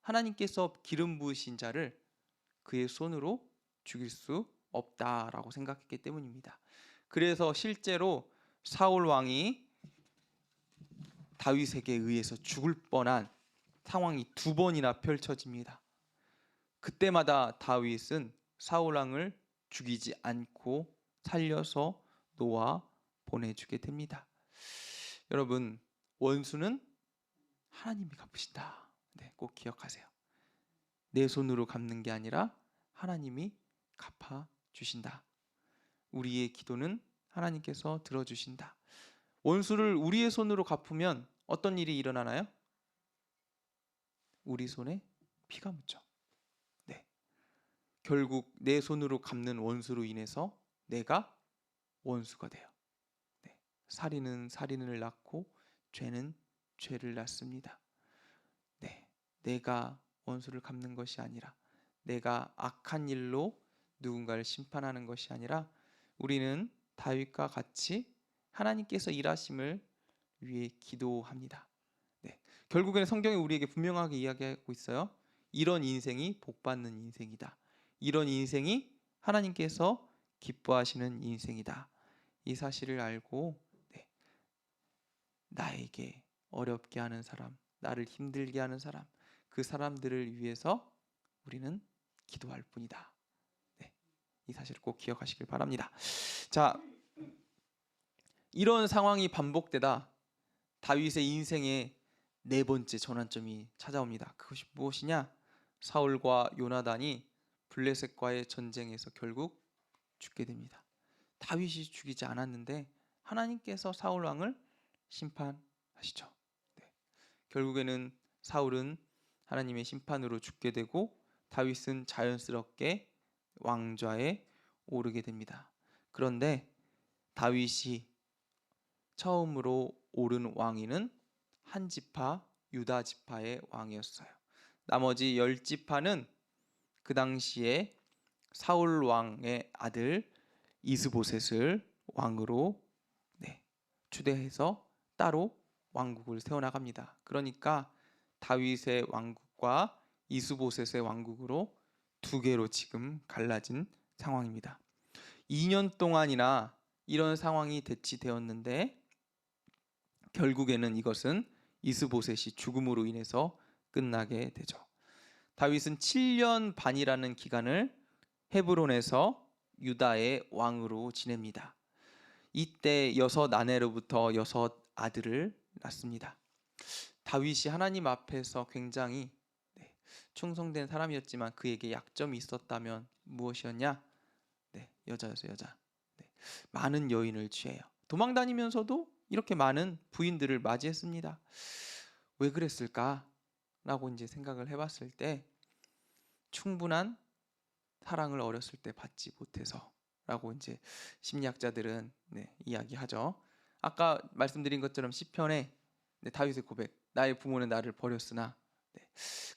하나님께서 기름 부으신 자를 그의 손으로 죽일 수 없다라고 생각했기 때문입니다. 그래서 실제로 사울 왕이 다윗에게 의해서 죽을 뻔한 상황이 2번이나 펼쳐집니다. 그때마다 다윗은 사울 왕을 죽이지 않고 살려서 놓아 보내주게 됩니다. 여러분, 원수는 하나님이 갚으신다. 꼭 기억하세요. 내 손으로 갚는 게 아니라 하나님이 갚아 주신다. 우리의 기도는 하나님께서 들어주신다. 원수를 우리의 손으로 갚으면 어떤 일이 일어나나요? 우리 손에 피가 묻죠. 결국 내 손으로 갚는 원수로 인해서 내가 원수가 돼요. 살인은 살인을 낳고 죄는 죄를 낳습니다. 내가 원수를 갚는 것이 아니라 내가 악한 일로 누군가를 심판하는 것이 아니라 우리는 다윗과 같이 하나님께서 일하심을 위해 기도합니다. 결국에는 성경이 우리에게 분명하게 이야기하고 있어요. 이런 인생이 복받는 인생이다. 이런 인생이 하나님께서 기뻐하시는 인생이다. 이 사실을 알고 나에게 어렵게 하는 사람, 나를 힘들게 하는 사람, 그 사람들을 위해서 우리는 기도할 뿐이다. 이 사실을 꼭 기억하시길 바랍니다. 자, 이런 상황이 반복되다 다윗의 인생에 4번째 전환점이 찾아옵니다. 그것이 무엇이냐? 사울과 요나단이 블레셋과의 전쟁에서 결국 죽게 됩니다. 다윗이 죽이지 않았는데 하나님께서 사울 왕을 심판하시죠. 결국에는 사울은 하나님의 심판으로 죽게 되고 다윗은 자연스럽게 왕좌에 오르게 됩니다. 그런데 다윗이 처음으로 오른 왕위는 한 지파 유다 지파의 왕이었어요. 나머지 10지파는 그 당시에 사울 왕의 아들 이스보셋을 왕으로 추대해서 따로 왕국을 세워나갑니다. 그러니까 다윗의 왕국과 이스보셋의 왕국으로 두 개로 지금 갈라진 상황입니다. 2년 동안이나 이런 상황이 대치되었는데 결국에는 이것은 이스보셋이 죽음으로 인해서 끝나게 되죠. 다윗은 7년 반이라는 기간을 헤브론에서 유다의 왕으로 지냅니다. 이때 6 아내로부터 6 아들을 낳습니다. 다윗이 하나님 앞에서 굉장히 충성된 사람이었지만 그에게 약점이 있었다면 무엇이었냐? 여자였어요, 여자. 많은 여인을 취해요. 도망 다니면서도 이렇게 많은 부인들을 맞이했습니다. 왜 그랬을까? 라고 이제 생각을 해봤을 때 충분한 사랑을 어렸을 때 받지 못해서 라고 이제 심리학자들은 이야기하죠. 아까 말씀드린 것처럼 시편에 다윗의 고백, 나의 부모는 나를 버렸으나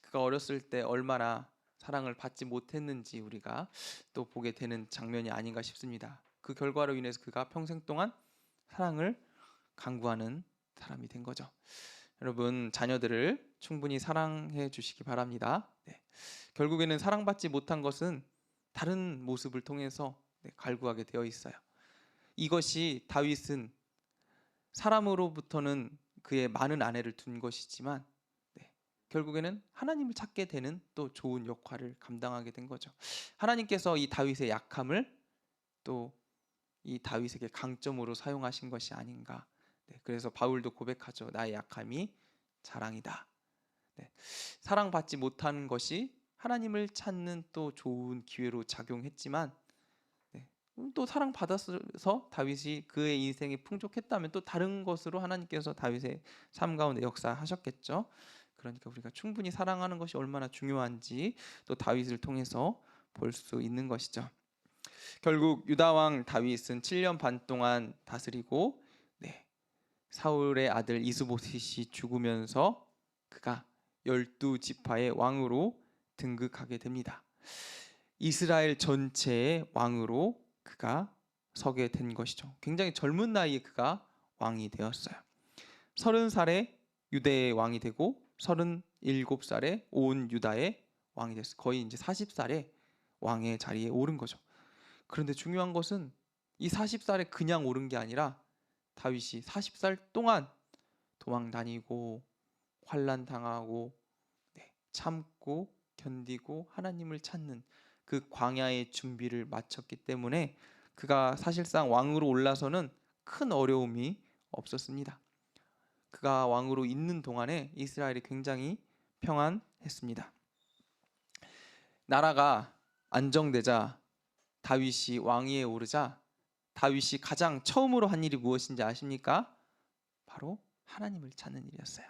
그가 어렸을 때 얼마나 사랑을 받지 못했는지 우리가 또 보게 되는 장면이 아닌가 싶습니다. 그 결과로 인해서 그가 평생 동안 사랑을 강구하는 사람이 된 거죠. 여러분, 자녀들을 충분히 사랑해 주시기 바랍니다. 결국에는 사랑받지 못한 것은 다른 모습을 통해서 갈구하게 되어 있어요. 이것이 다윗은 사람으로부터는 그의 많은 아내를 둔 것이지만 결국에는 하나님을 찾게 되는 또 좋은 역할을 감당하게 된 거죠. 하나님께서 이 다윗의 약함을 또 이 다윗에게 강점으로 사용하신 것이 아닌가. 그래서 바울도 고백하죠. 나의 약함이 자랑이다. 사랑받지 못하는 것이 하나님을 찾는 또 좋은 기회로 작용했지만 또 사랑받아서 다윗이 그의 인생이 풍족했다면 또 다른 것으로 하나님께서 다윗의 삶 가운데 역사하셨겠죠. 그러니까 우리가 충분히 사랑하는 것이 얼마나 중요한지 또 다윗을 통해서 볼 수 있는 것이죠. 결국 유다 왕 다윗은 7년 반 동안 다스리고 사울의 아들 이스보셋이 죽으면서 그가 12지파의 왕으로 등극하게 됩니다. 이스라엘 전체의 왕으로 그가 서게 된 것이죠. 굉장히 젊은 나이에 그가 왕이 되었어요. 30살에 유대의 왕이 되고 37살에 온 유다의 왕이 됐어요. 거의 이제 40살에 왕의 자리에 오른 거죠. 그런데 중요한 것은 이 40살에 그냥 오른 게 아니라 다윗이 40살 동안 도망 다니고 환난 당하고 참고 견디고 하나님을 찾는 그 광야의 준비를 마쳤기 때문에 그가 사실상 왕으로 올라서는 큰 어려움이 없었습니다. 그가 왕으로 있는 동안에 이스라엘이 굉장히 평안했습니다. 나라가 안정되자 다윗이 왕위에 오르자 다윗이 가장 처음으로 한 일이 무엇인지 아십니까? 바로 하나님을 찾는 일이었어요.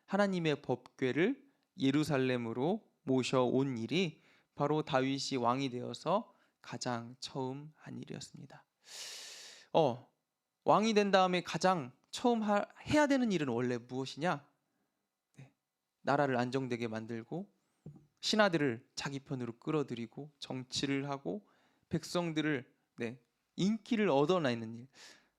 하나님의 법궤를 예루살렘으로 모셔온 일이 바로 다윗이 왕이 되어서 가장 처음 한 일이었습니다. 왕이 된 다음에 가장 처음 해야 되는 일은 원래 무엇이냐? 나라를 안정되게 만들고 신하들을 자기 편으로 끌어들이고 정치를 하고 백성들을 인기를 얻어내는 일.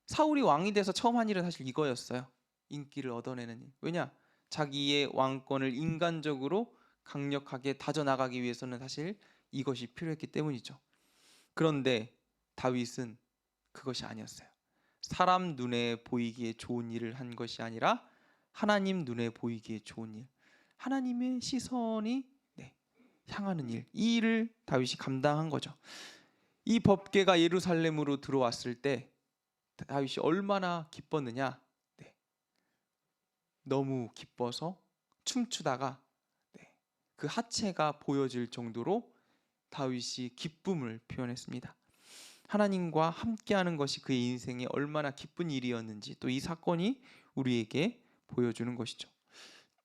사울이 왕이 돼서 처음 한 일은 사실 이거였어요. 인기를 얻어내는 일. 왜냐? 자기의 왕권을 인간적으로 강력하게 다져나가기 위해서는 사실 이것이 필요했기 때문이죠. 그런데 다윗은 그것이 아니었어요. 사람 눈에 보이기에 좋은 일을 한 것이 아니라 하나님 눈에 보이기에 좋은 일, 하나님의 시선이 향하는 일, 이 일을 다윗이 감당한 거죠. 이 법궤가 예루살렘으로 들어왔을 때 다윗이 얼마나 기뻤느냐. 너무 기뻐서 춤추다가 그 하체가 보여질 정도로 다윗이 기쁨을 표현했습니다. 하나님과 함께하는 것이 그의 인생에 얼마나 기쁜 일이었는지 또 이 사건이 우리에게 보여주는 것이죠.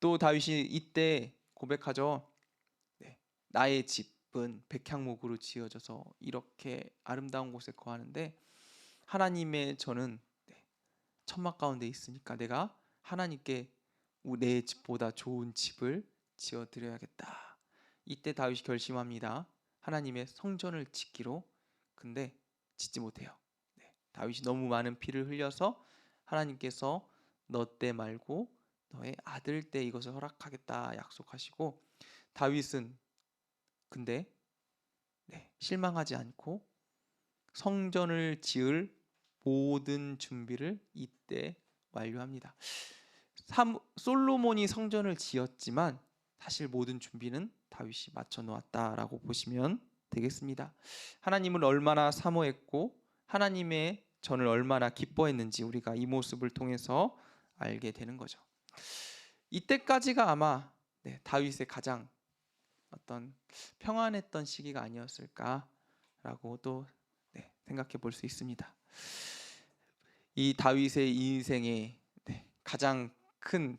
또 다윗이 이때 고백하죠. 나의 집은 백향목으로 지어져서 이렇게 아름다운 곳에 거하는데 하나님의 저는 천막 가운데 있으니까 내가 하나님께 내 집보다 좋은 집을 지어 드려야겠다. 이때 다윗이 결심합니다. 하나님의 성전을 짓기로. 근데 짓지 못해요. 네, 다윗이 너무 많은 피를 흘려서 하나님께서 너 때 말고 너의 아들 때 이것을 허락하겠다 약속하시고, 다윗은 근데 실망하지 않고 성전을 지을 모든 준비를 이때 완료합니다. 솔로몬이 성전을 지었지만 사실 모든 준비는 다윗이 맞춰 놓았다라고 보시면 되겠습니다. 하나님을 얼마나 사모했고 하나님의 전을 얼마나 기뻐했는지 우리가 이 모습을 통해서 알게 되는 거죠. 이때까지가 아마 다윗의 가장 어떤 평안했던 시기가 아니었을까라고 또 생각해 볼 수 있습니다. 이 다윗의 인생의 가장 큰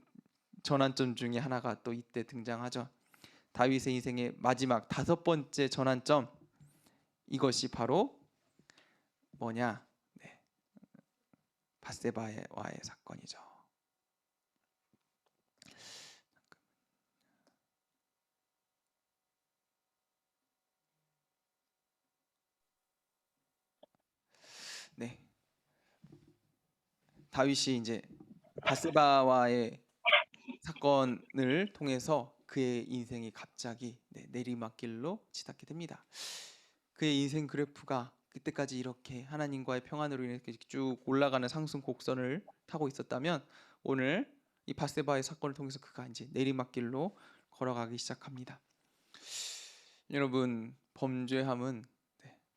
전환점 중에 하나가 또 이때 등장하죠. 다윗의 인생의 마지막 5번째 전환점, 이것이 바로 뭐냐? 밧세바와의 사건이죠. 네, 다윗이 이제 밧세바와의 사건을 통해서 그의 인생이 갑자기 내리막길로 치닫게 됩니다. 그의 인생 그래프가 그때까지 이렇게 하나님과의 평안으로 인해 쭉 올라가는 상승 곡선을 타고 있었다면, 오늘 이 밧세바의 사건을 통해서 그가 이제 내리막길로 걸어가기 시작합니다. 여러분, 범죄함은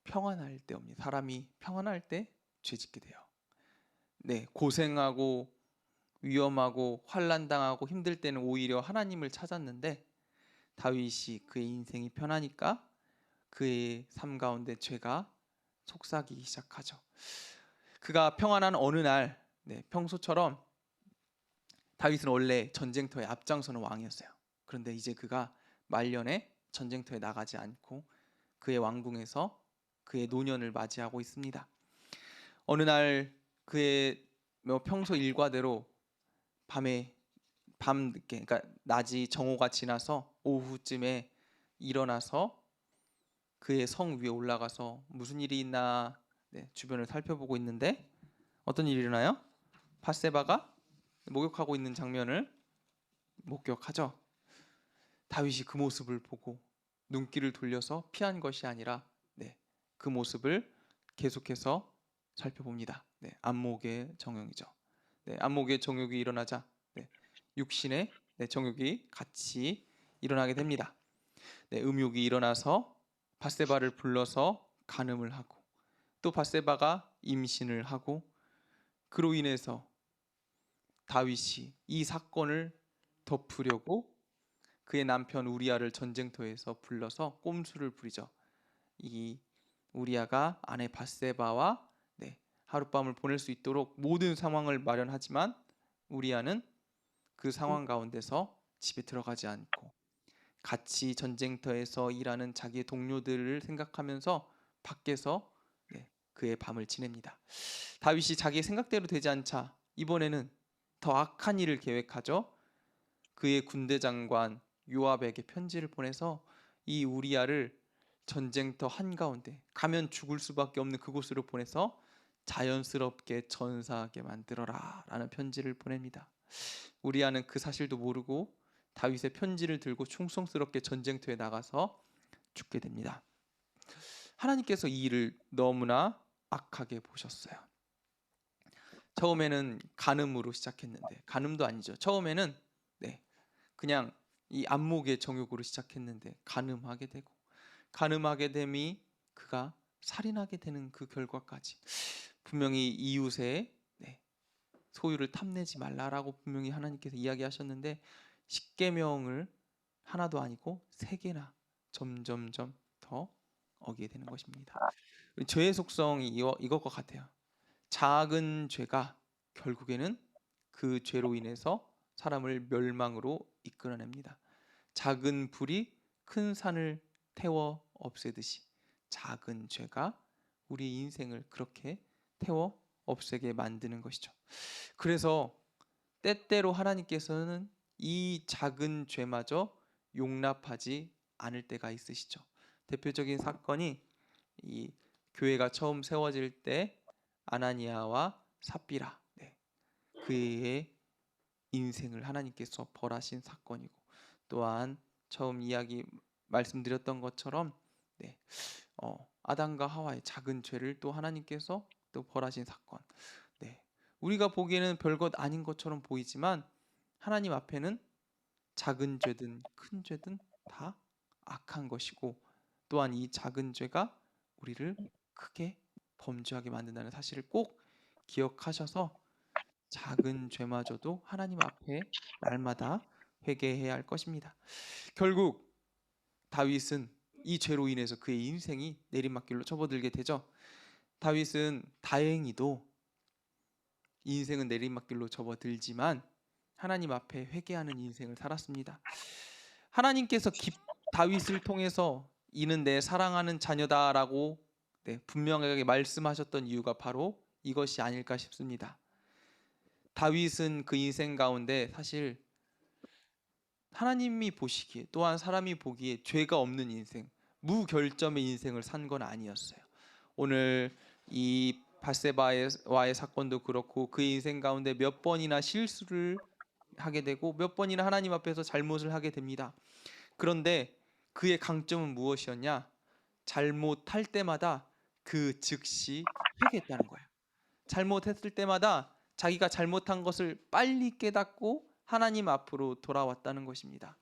평안할 때 옵니다. 사람이 평안할 때 죄짓게 돼요. 고생하고 위험하고 환난당하고 힘들 때는 오히려 하나님을 찾았는데, 다윗이 그의 인생이 편하니까 그의 삶 가운데 죄가 속삭이기 시작하죠. 그가 평안한 어느 날, 평소처럼 다윗은 원래 전쟁터에 앞장서는 왕이었어요. 그런데 이제 그가 말년에 전쟁터에 나가지 않고 그의 왕궁에서 그의 노년을 맞이하고 있습니다. 어느 날 그의 평소 일과대로 밤늦게, 그러니까 낮이 정오가 지나서 오후쯤에 일어나서 그의 성 위에 올라가서 무슨 일이 있나 주변을 살펴보고 있는데, 어떤 일이 일어나요? 밧세바가 목욕하고 있는 장면을 목격하죠. 다윗이 그 모습을 보고 눈길을 돌려서 피한 것이 아니라 그 모습을 계속해서 살펴봅니다. 안목의 정욕이죠. 안목의 정욕이 일어나자 육신의 정욕이 같이 일어나게 됩니다. 음욕이 일어나서 밧세바를 불러서 간음을 하고, 또 밧세바가 임신을 하고, 그로 인해서 다윗이 이 사건을 덮으려고 그의 남편 우리아를 전쟁터에서 불러서 꼼수를 부리죠. 이 우리아가 아내 밧세바와 하룻밤을 보낼 수 있도록 모든 상황을 마련하지만, 우리아는 그 상황 가운데서 집에 들어가지 않고 같이 전쟁터에서 일하는 자기의 동료들을 생각하면서 밖에서 그의 밤을 지냅니다. 다윗이 자기의 생각대로 되지 않자 이번에는 더 악한 일을 계획하죠. 그의 군대 장관 요압에게 편지를 보내서 이 우리아를 전쟁터 한가운데 가면 죽을 수밖에 없는 그곳으로 보내서 자연스럽게 전사하게 만들어라 라는 편지를 보냅니다. 우리아는 그 사실도 모르고 다윗의 편지를 들고 충성스럽게 전쟁터에 나가서 죽게 됩니다. 하나님께서 이 일을 너무나 악하게 보셨어요. 처음에는 간음으로 시작했는데, 간음도 아니죠. 처음에는 그냥 이 안목의 정욕으로 시작했는데 간음하게 되고, 간음하게 됨이 그가 살인하게 되는 그 결과까지, 분명히 이웃의 소유를 탐내지 말라라고 분명히 하나님께서 이야기하셨는데, 십계명을 하나도 아니고 3개나 점점점 더 어기게 되는 것입니다. 죄의 속성이 이것과 같아요. 작은 죄가 결국에는 그 죄로 인해서 사람을 멸망으로 이끌어냅니다. 작은 불이 큰 산을 태워 없애듯이 작은 죄가 우리 인생을 그렇게 태워 없애게 만드는 것이죠. 그래서 때때로 하나님께서는 이 작은 죄마저 용납하지 않을 때가 있으시죠. 대표적인 사건이 이 교회가 처음 세워질 때 아나니아와 삽비라, 그의 인생을 하나님께서 벌하신 사건이고, 또한 처음 이야기 말씀드렸던 것처럼 네, 아담과 하와의 작은 죄를 또 하나님께서 또 벌하신 사건. 네, 우리가 보기에는 별것 아닌 것처럼 보이지만 하나님 앞에는 작은 죄든 큰 죄든 다 악한 것이고, 또한 이 작은 죄가 우리를 크게 범죄하게 만든다는 사실을 꼭 기억하셔서 작은 죄마저도 하나님 앞에 날마다 회개해야 할 것입니다. 결국 다윗은 이 죄로 인해서 그의 인생이 내리막길로 접어들게 되죠. 다윗은 다행히도 인생은 내리막길로 접어들지만 하나님 앞에 회개하는 인생을 살았습니다. 하나님께서 다윗을 통해서 이는 내 사랑하는 자녀다라고 분명하게 말씀하셨던 이유가 바로 이것이 아닐까 싶습니다. 다윗은 그 인생 가운데 사실 하나님이 보시기에, 또한 사람이 보기에 죄가 없는 인생, 무결점의 인생을 산 건 아니었어요. 오늘 이 바세바와의 사건도 그렇고 그 인생 가운데 몇 번이나 실수를 하게 되고 몇 번이나 하나님 앞에서 잘못을 하게 됩니다. 그런데 그의 강점은 무엇이었냐? 잘못할 때마다 그 즉시 회개했다는 거예요. 잘못했을 때마다 자기가 잘못한 것을 빨리 깨닫고 하나님 앞으로 돌아왔다는 것입니다.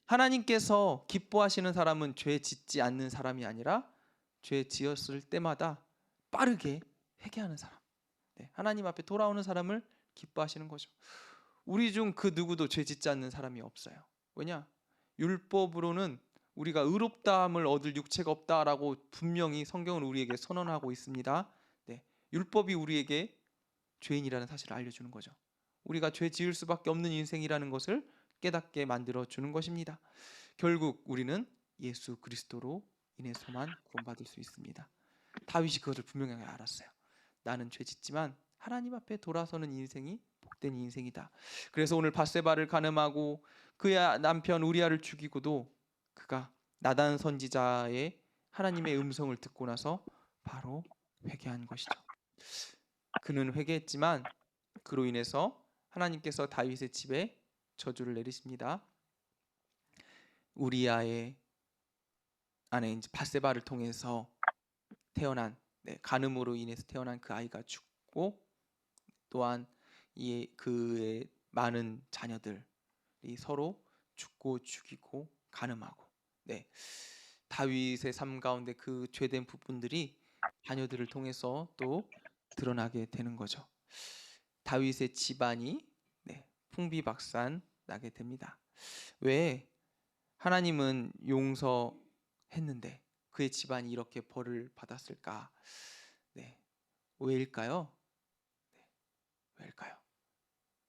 하나님께서 기뻐하시는 사람은 죄 짓지 않는 사람이 아니라 죄 지었을 때마다 빠르게 회개하는 사람, 하나님 앞에 돌아오는 사람을 기뻐하시는 거죠. 우리 중 그 누구도 죄 짓지 않는 사람이 없어요. 왜냐? 율법으로는 우리가 의롭다함을 얻을 육체가 없다라고 분명히 성경은 우리에게 선언하고 있습니다. 율법이 우리에게 죄인이라는 사실을 알려주는 거죠. 우리가 죄 지을 수밖에 없는 인생이라는 것을 깨닫게 만들어 주는 것입니다. 결국 우리는 예수 그리스도로 인해서만 구원받을 수 있습니다. 다윗이 그것을 분명하게 알았어요. 나는 죄 짓지만 하나님 앞에 돌아서는 인생이 복된 인생이다. 그래서 오늘 바세바를 간음하고 그의 남편 우리아를 죽이고도 그가 나단 선지자의 하나님의 음성을 듣고 나서 바로 회개한 것이죠. 그는 회개했지만 그로 인해서 하나님께서 다윗의 집에 저주를 내리십니다. 우리아의 아내 이제 바세바를 통해서 태어난, 간음으로 인해서 태어난 그 아이가 죽고, 또한 그의 많은 자녀들이 서로 죽고 죽이고 간음하고, 다윗의 삶 가운데 그 죄된 부분들이 자녀들을 통해서 또 드러나게 되는 거죠. 다윗의 집안이 풍비박산 나게 됩니다. 왜 하나님은 용서했는데 그의 집안이 이렇게 벌을 받았을까? 왜일까요? 왜일까요?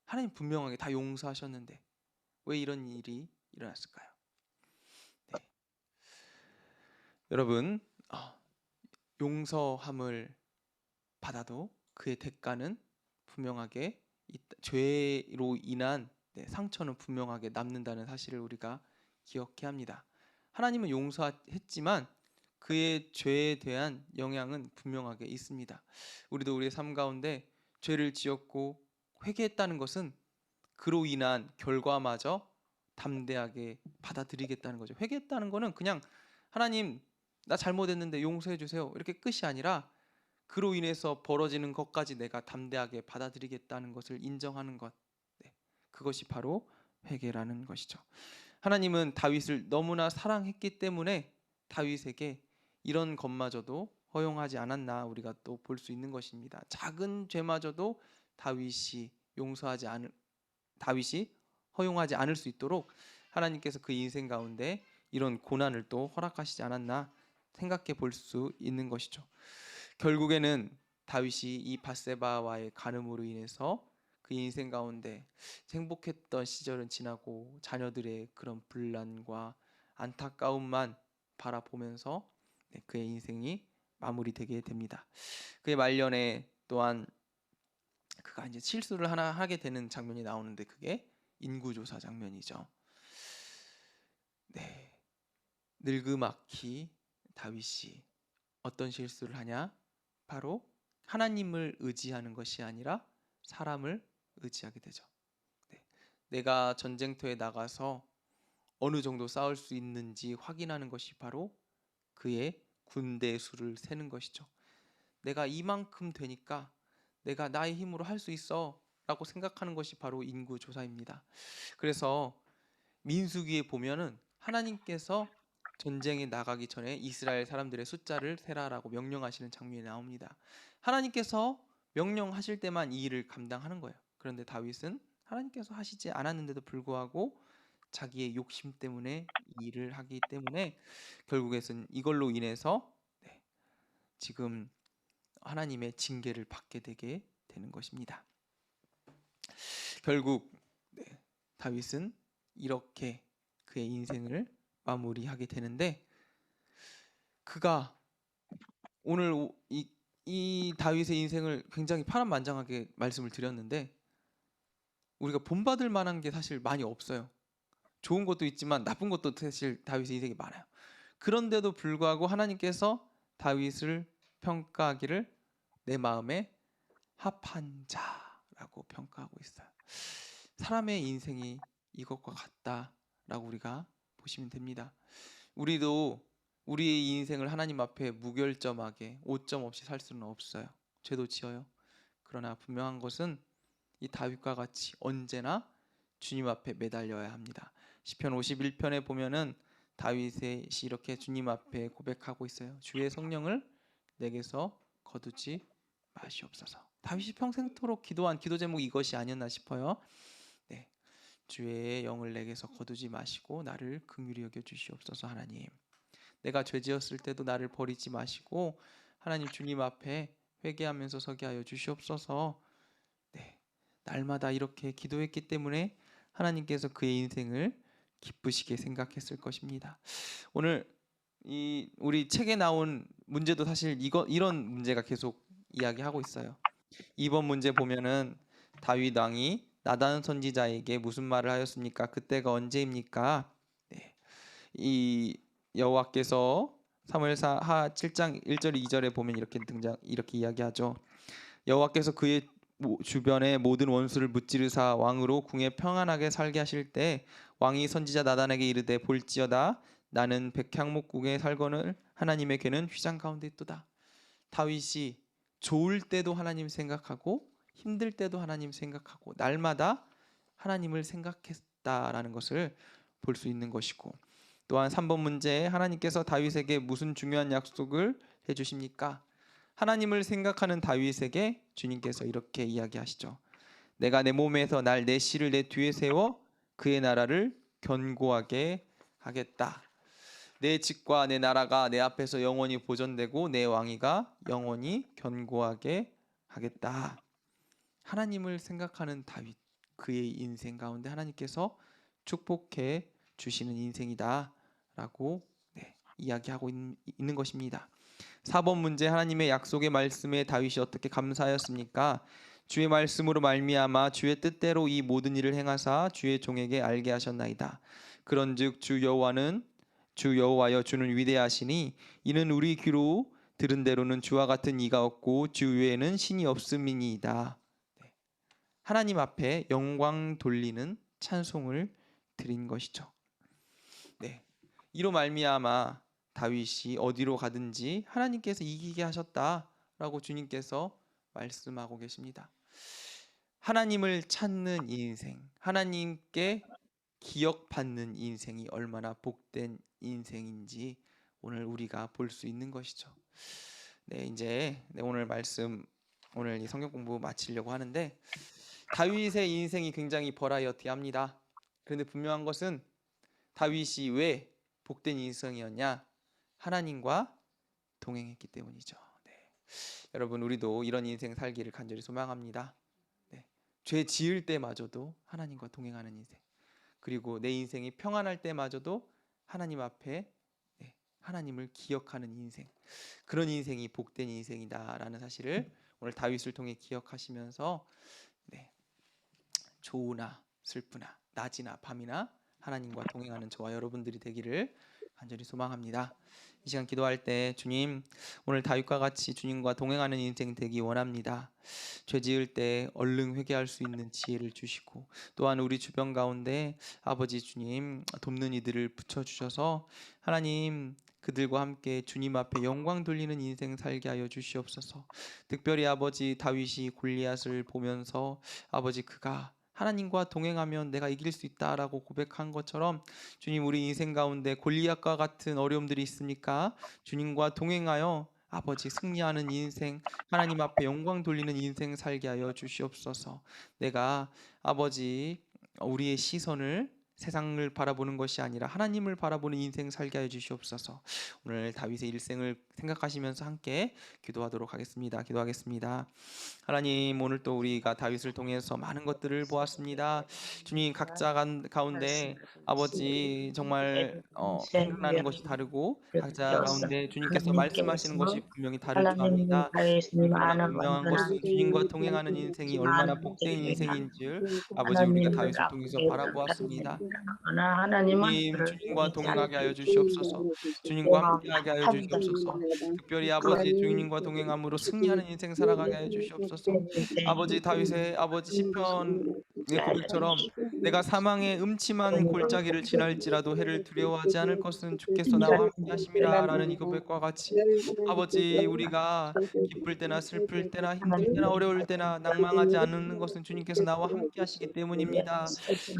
하나님 분명하게 다 용서하셨는데 왜 이런 일이 일어났을까요? 여러분, 용서함을 받아도 그의 대가는 분명하게 죄로 인한 상처는 분명하게 남는다는 사실을 우리가 기억해야 합니다. 하나님은 용서했지만 그의 죄에 대한 영향은 분명하게 있습니다. 우리도 우리의 삶 가운데 죄를 지었고 회개했다는 것은 그로 인한 결과마저 담대하게 받아들이겠다는 거죠. 회개했다는 것은 그냥 하나님 나 잘못했는데 용서해 주세요 이렇게 끝이 아니라 그로 인해서 벌어지는 것까지 내가 담대하게 받아들이겠다는 것을 인정하는 것, 그것이 바로 회개라는 것이죠. 하나님은 다윗을 너무나 사랑했기 때문에 다윗에게 이런 것마저도 허용하지 않았나 우리가 또 볼 수 있는 것입니다. 작은 죄마저도 다윗이 허용하지 않을 수 있도록 하나님께서 그 인생 가운데 이런 고난을 또 허락하시지 않았나 생각해 볼 수 있는 것이죠. 결국에는 다윗이 이 바세바와의 간음으로 인해서 그 인생 가운데 행복했던 시절은 지나고 자녀들의 그런 분란과 안타까움만 바라보면서 그의 인생이 마무리되게 됩니다. 그의 말년에 또한 그가 이제 실수를 하나 하게 되는 장면이 나오는데 그게 인구조사 장면이죠. 네, 늙음악기 다윗이 어떤 실수를 하냐? 바로 하나님을 의지하는 것이 아니라 사람을 의지하게 되죠. 네, 내가 전쟁터에 나가서 어느 정도 싸울 수 있는지 확인하는 것이 바로 그의 군대 수를 세는 것이죠. 내가 이만큼 되니까 내가 나의 힘으로 할 수 있어 라고 생각하는 것이 바로 인구조사입니다. 그래서 민수기에 보면은 하나님께서 전쟁에 나가기 전에 이스라엘 사람들의 숫자를 세라라고 명령하시는 장면이 나옵니다. 하나님께서 명령하실 때만 이 일을 감당하는 거예요. 그런데 다윗은 하나님께서 하시지 않았는데도 불구하고 자기의 욕심 때문에 이 일을 하기 때문에 결국에는 이걸로 인해서 지금 하나님의 징계를 받게 되게 되는 것입니다. 결국 다윗은 이렇게 그의 인생을 마무리하게 되는데, 그가 오늘 이 다윗의 인생을 굉장히 파란만장하게 말씀을 드렸는데 우리가 본받을 만한 게 사실 많이 없어요. 좋은 것도 있지만 나쁜 것도 사실 다윗의 인생이 많아요. 그런데도 불구하고 하나님께서 다윗을 평가하기를 내 마음에 합한 자라고 평가하고 있어요. 사람의 인생이 이것과 같다라고 우리가 보시면 됩니다. 우리도 우리의 인생을 하나님 앞에 무결점하게 오점 없이 살 수는 없어요. 죄도 지어요. 그러나 분명한 것은 이 다윗과 같이 언제나 주님 앞에 매달려야 합니다. 시편 51편에 보면은 다윗이 이렇게 주님 앞에 고백하고 있어요. 주의 성령을 내게서 거두지 마시옵소서. 다윗이 평생토록 기도한 기도 제목이 이것이 아니었나 싶어요. 네, 주의 영을 내게서 거두지 마시고 나를 긍휼히 여겨 주시옵소서. 하나님, 내가 죄지었을 때도 나를 버리지 마시고 하나님 주님 앞에 회개하면서 서게 하여 주시옵소서. 네, 날마다 이렇게 기도했기 때문에 하나님께서 그의 인생을 기쁘시게 생각했을 것입니다. 오늘 우리 책에 나온 문제도 사실 이런 문제가 계속 이야기하고 있어요. 이번 문제 보면은 다윗 왕이 나단 선지자에게 무슨 말을 하였습니까? 그때가 언제입니까? 네, 이 여호와께서 사무엘상 하 7장 1절 2절에 보면 이렇게 이야기하죠. 여호와께서 그의 주변의 모든 원수를 무찌르사 왕으로 궁에 평안하게 살게 하실 때 왕이 선지자 나단에게 이르되 볼지어다 나는 백향목국에 살거늘 하나님의 궤는 휘장 가운데 있도다. 다윗이 좋을 때도 하나님 생각하고 힘들 때도 하나님 생각하고 날마다 하나님을 생각했다라는 것을 볼 수 있는 것이고, 또한 3번 문제에 하나님께서 다윗에게 무슨 중요한 약속을 해주십니까? 하나님을 생각하는 다윗에게 주님께서 이렇게 이야기하시죠. 내가 내 몸에서 내 씨를 내 뒤에 세워 그의 나라를 견고하게 하겠다. 내 집과 내 나라가 내 앞에서 영원히 보존되고 내 왕위가 영원히 견고하게 하겠다. 하나님을 생각하는 다윗, 그의 인생 가운데 하나님께서 축복해 주시는 인생이다 라고 이야기하고 있는 것입니다. 4번 문제, 하나님의 약속의 말씀에 다윗이 어떻게 감사하였습니까? 주의 말씀으로 말미암아 주의 뜻대로 이 모든 일을 행하사 주의 종에게 알게 하셨나이다. 그런즉 주 여호와여 주는 위대하시니 이는 우리 귀로 들은 대로는 주와 같은 이가 없고 주 외에는 신이 없음이니이다. 하나님 앞에 영광 돌리는 찬송을 드린 것이죠. 네, 이로 말미암아 다윗이 어디로 가든지 하나님께서 이기게 하셨다라고 주님께서 말씀하고 계십니다. 하나님을 찾는 인생, 하나님께 기억받는 인생이 얼마나 복된 인생인지 오늘 우리가 볼 수 있는 것이죠. 네, 이제 오늘 이 성경 공부 마치려고 하는데, 다윗의 인생이 굉장히 버라이어티합니다. 그런데 분명한 것은 다윗이 왜 복된 인생이었냐? 하나님과 동행했기 때문이죠. 네. 여러분, 우리도 이런 인생 살기를 간절히 소망합니다. 네. 죄 지을 때마저도 하나님과 동행하는 인생, 그리고 내 인생이 평안할 때마저도 하나님 앞에 하나님을 기억하는 인생, 그런 인생이 복된 인생이다라는 사실을 오늘 다윗을 통해 기억하시면서 좋으나 슬프나 낮이나 밤이나 하나님과 동행하는 저와 여러분들이 되기를 간절히 소망합니다. 이 시간 기도할 때 주님, 오늘 다윗과 같이 주님과 동행하는 인생 되기 원합니다. 죄 지을 때 얼른 회개할 수 있는 지혜를 주시고, 또한 우리 주변 가운데 아버지 주님 돕는 이들을 붙여 주셔서 하나님 그들과 함께 주님 앞에 영광 돌리는 인생 살게 하여 주시옵소서. 특별히 아버지 다윗이 골리앗을 보면서 아버지 그가 하나님과 동행하면 내가 이길 수 있다라고 고백한 것처럼 주님, 우리 인생 가운데 골리앗과 같은 어려움들이 있습니까? 주님과 동행하여 아버지 승리하는 인생, 하나님 앞에 영광 돌리는 인생 살게 하여 주시옵소서. 내가 아버지 우리의 시선을 세상을 바라보는 것이 아니라 하나님을 바라보는 인생 살게 하여 주시옵소서. 오늘 다윗의 일생을 생각하시면서 함께 기도하도록 하겠습니다. 기도하겠습니다. 하나님, 오늘 또 우리가 다윗을 통해서 많은 것들을 보았습니다. 주님, 각자 가운데 아버지 정말 생각나는 것이 다르고 각자 가운데 주님께서 말씀하시는 것이 분명히 다를 줄 하나님이 압니다. 다윗님 그러나 아는 분명한 것은 완전한 주님과 동행하는 인생이 얼마나 많은 복된 문제를 인생인 줄 아버지 우리가 하나님을 다윗을 통해서 앞에 바라보았습니다. 하나 하나님은 주님, 그를 주님과 보내지 않는 동행하게 하여 주시옵소서. 주님과 함께하게 하여 주시옵소서. 특별히 아버지 주님과 동행함으로 승리하는 인생 살아가게 하여 주시옵소서. 아버지 다윗의 아버지 시편의 고백처럼 내가 사망의 음침한 골짜기를 지날지라도 해를 두려워하지 않을 것은 주께서 나와 함께 하심이라 라는 이 고백과 같이 아버지 우리가 기쁠 때나 슬플 때나 힘들 때나 어려울 때나 낭망하지 않는 것은 주님께서 나와 함께 하시기 때문입니다.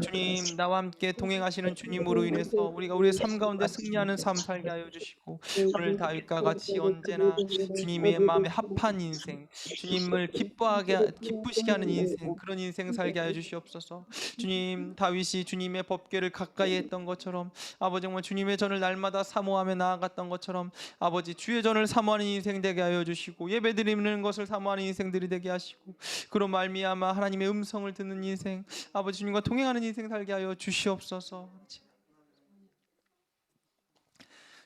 주님, 나와 함께 동행하시는 주님으로 인해서 우리가 우리의 삶 가운데 승리하는 삶 살게 하여 주시고, 오늘 다윗과 같이 언제나 주님의 마음에 합한 인생, 주님을 기쁘시게 하는 인생, 그런 인생 살게 하여 주시옵소서. 주님, 다윗이 주님의 법궤를 가까이 했던 것처럼 아버지 정말 주님의 전을 날마다 사모하며 나아갔던 것처럼 아버지 주의 전을 사모하는 인생 되게 하여 주시고, 예배드리는 것을 사모하는 인생들이 되게 하시고, 그로 말미암아 하나님의 음성을 듣는 인생, 아버지 주님과 동행하는 인생 살게 하여 주시옵소서.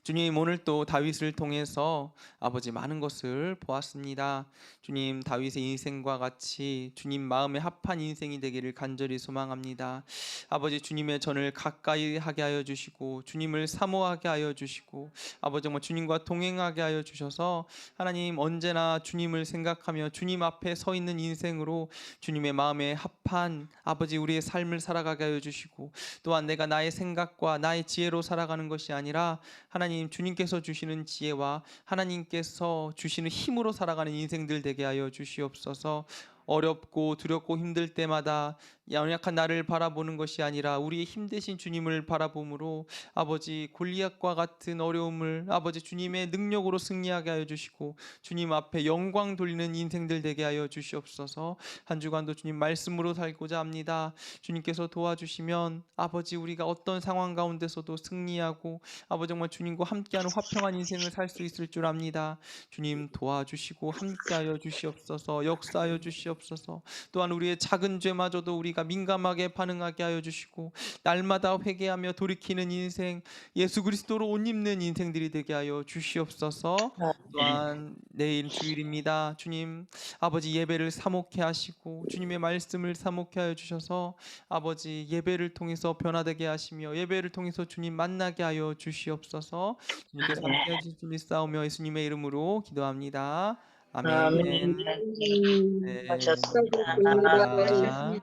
주님, 오늘 또 다윗을 통해서 아버지 많은 것을 보았습니다. 주님, 다윗의 인생과 같이 주님 마음에 합한 인생이 되기를 간절히 소망합니다. 아버지 주님의 전을 가까이 하게 하여 주시고 주님을 사모하게 하여 주시고 아버지 정말 주님과 동행하게 하여 주셔서 하나님 언제나 주님을 생각하며 주님 앞에 서 있는 인생으로 주님의 마음에 합한 아버지 우리의 삶을 살아가게 하여 주시고, 또한 내가 나의 생각과 나의 지혜로 살아가는 것이 아니라 하나님 주님께서 주시는 지혜와 하나님께서 주시는 힘으로 살아가는 인생들 되게 하여 주시옵소서. 어렵고 두렵고 힘들 때마다 연약한 나를 바라보는 것이 아니라 우리의 힘 대신 주님을 바라봄으로 아버지 골리앗과 같은 어려움을 아버지 주님의 능력으로 승리하게 하여 주시고 주님 앞에 영광 돌리는 인생들 되게 하여 주시옵소서. 한 주간도 주님 말씀으로 살고자 합니다. 주님께서 도와주시면 아버지 우리가 어떤 상황 가운데서도 승리하고 아버지 정말 주님과 함께하는 화평한 인생을 살 수 있을 줄 압니다. 주님 도와주시고 함께하여 주시옵소서. 역사하여 주시옵소서. 또한 우리의 작은 죄마저도 우리가 민감하게 반응하게 하여 주시고 날마다 회개하며 돌이키는 인생, 예수 그리스도로 옷 입는 인생들이 되게 하여 주시옵소서. 또한 내일 주일입니다. 주님 아버지 예배를 사목해 하시고 주님의 말씀을 사목해 하여 주셔서 아버지 예배를 통해서 변화되게 하시며 예배를 통해서 주님 만나게 하여 주시옵소서. 주님께서 함께 하실 줄 믿사오며 예수님의 이름으로 기도합니다. 아멘. 아멘. 네, 하셨습니다. 감사합니다.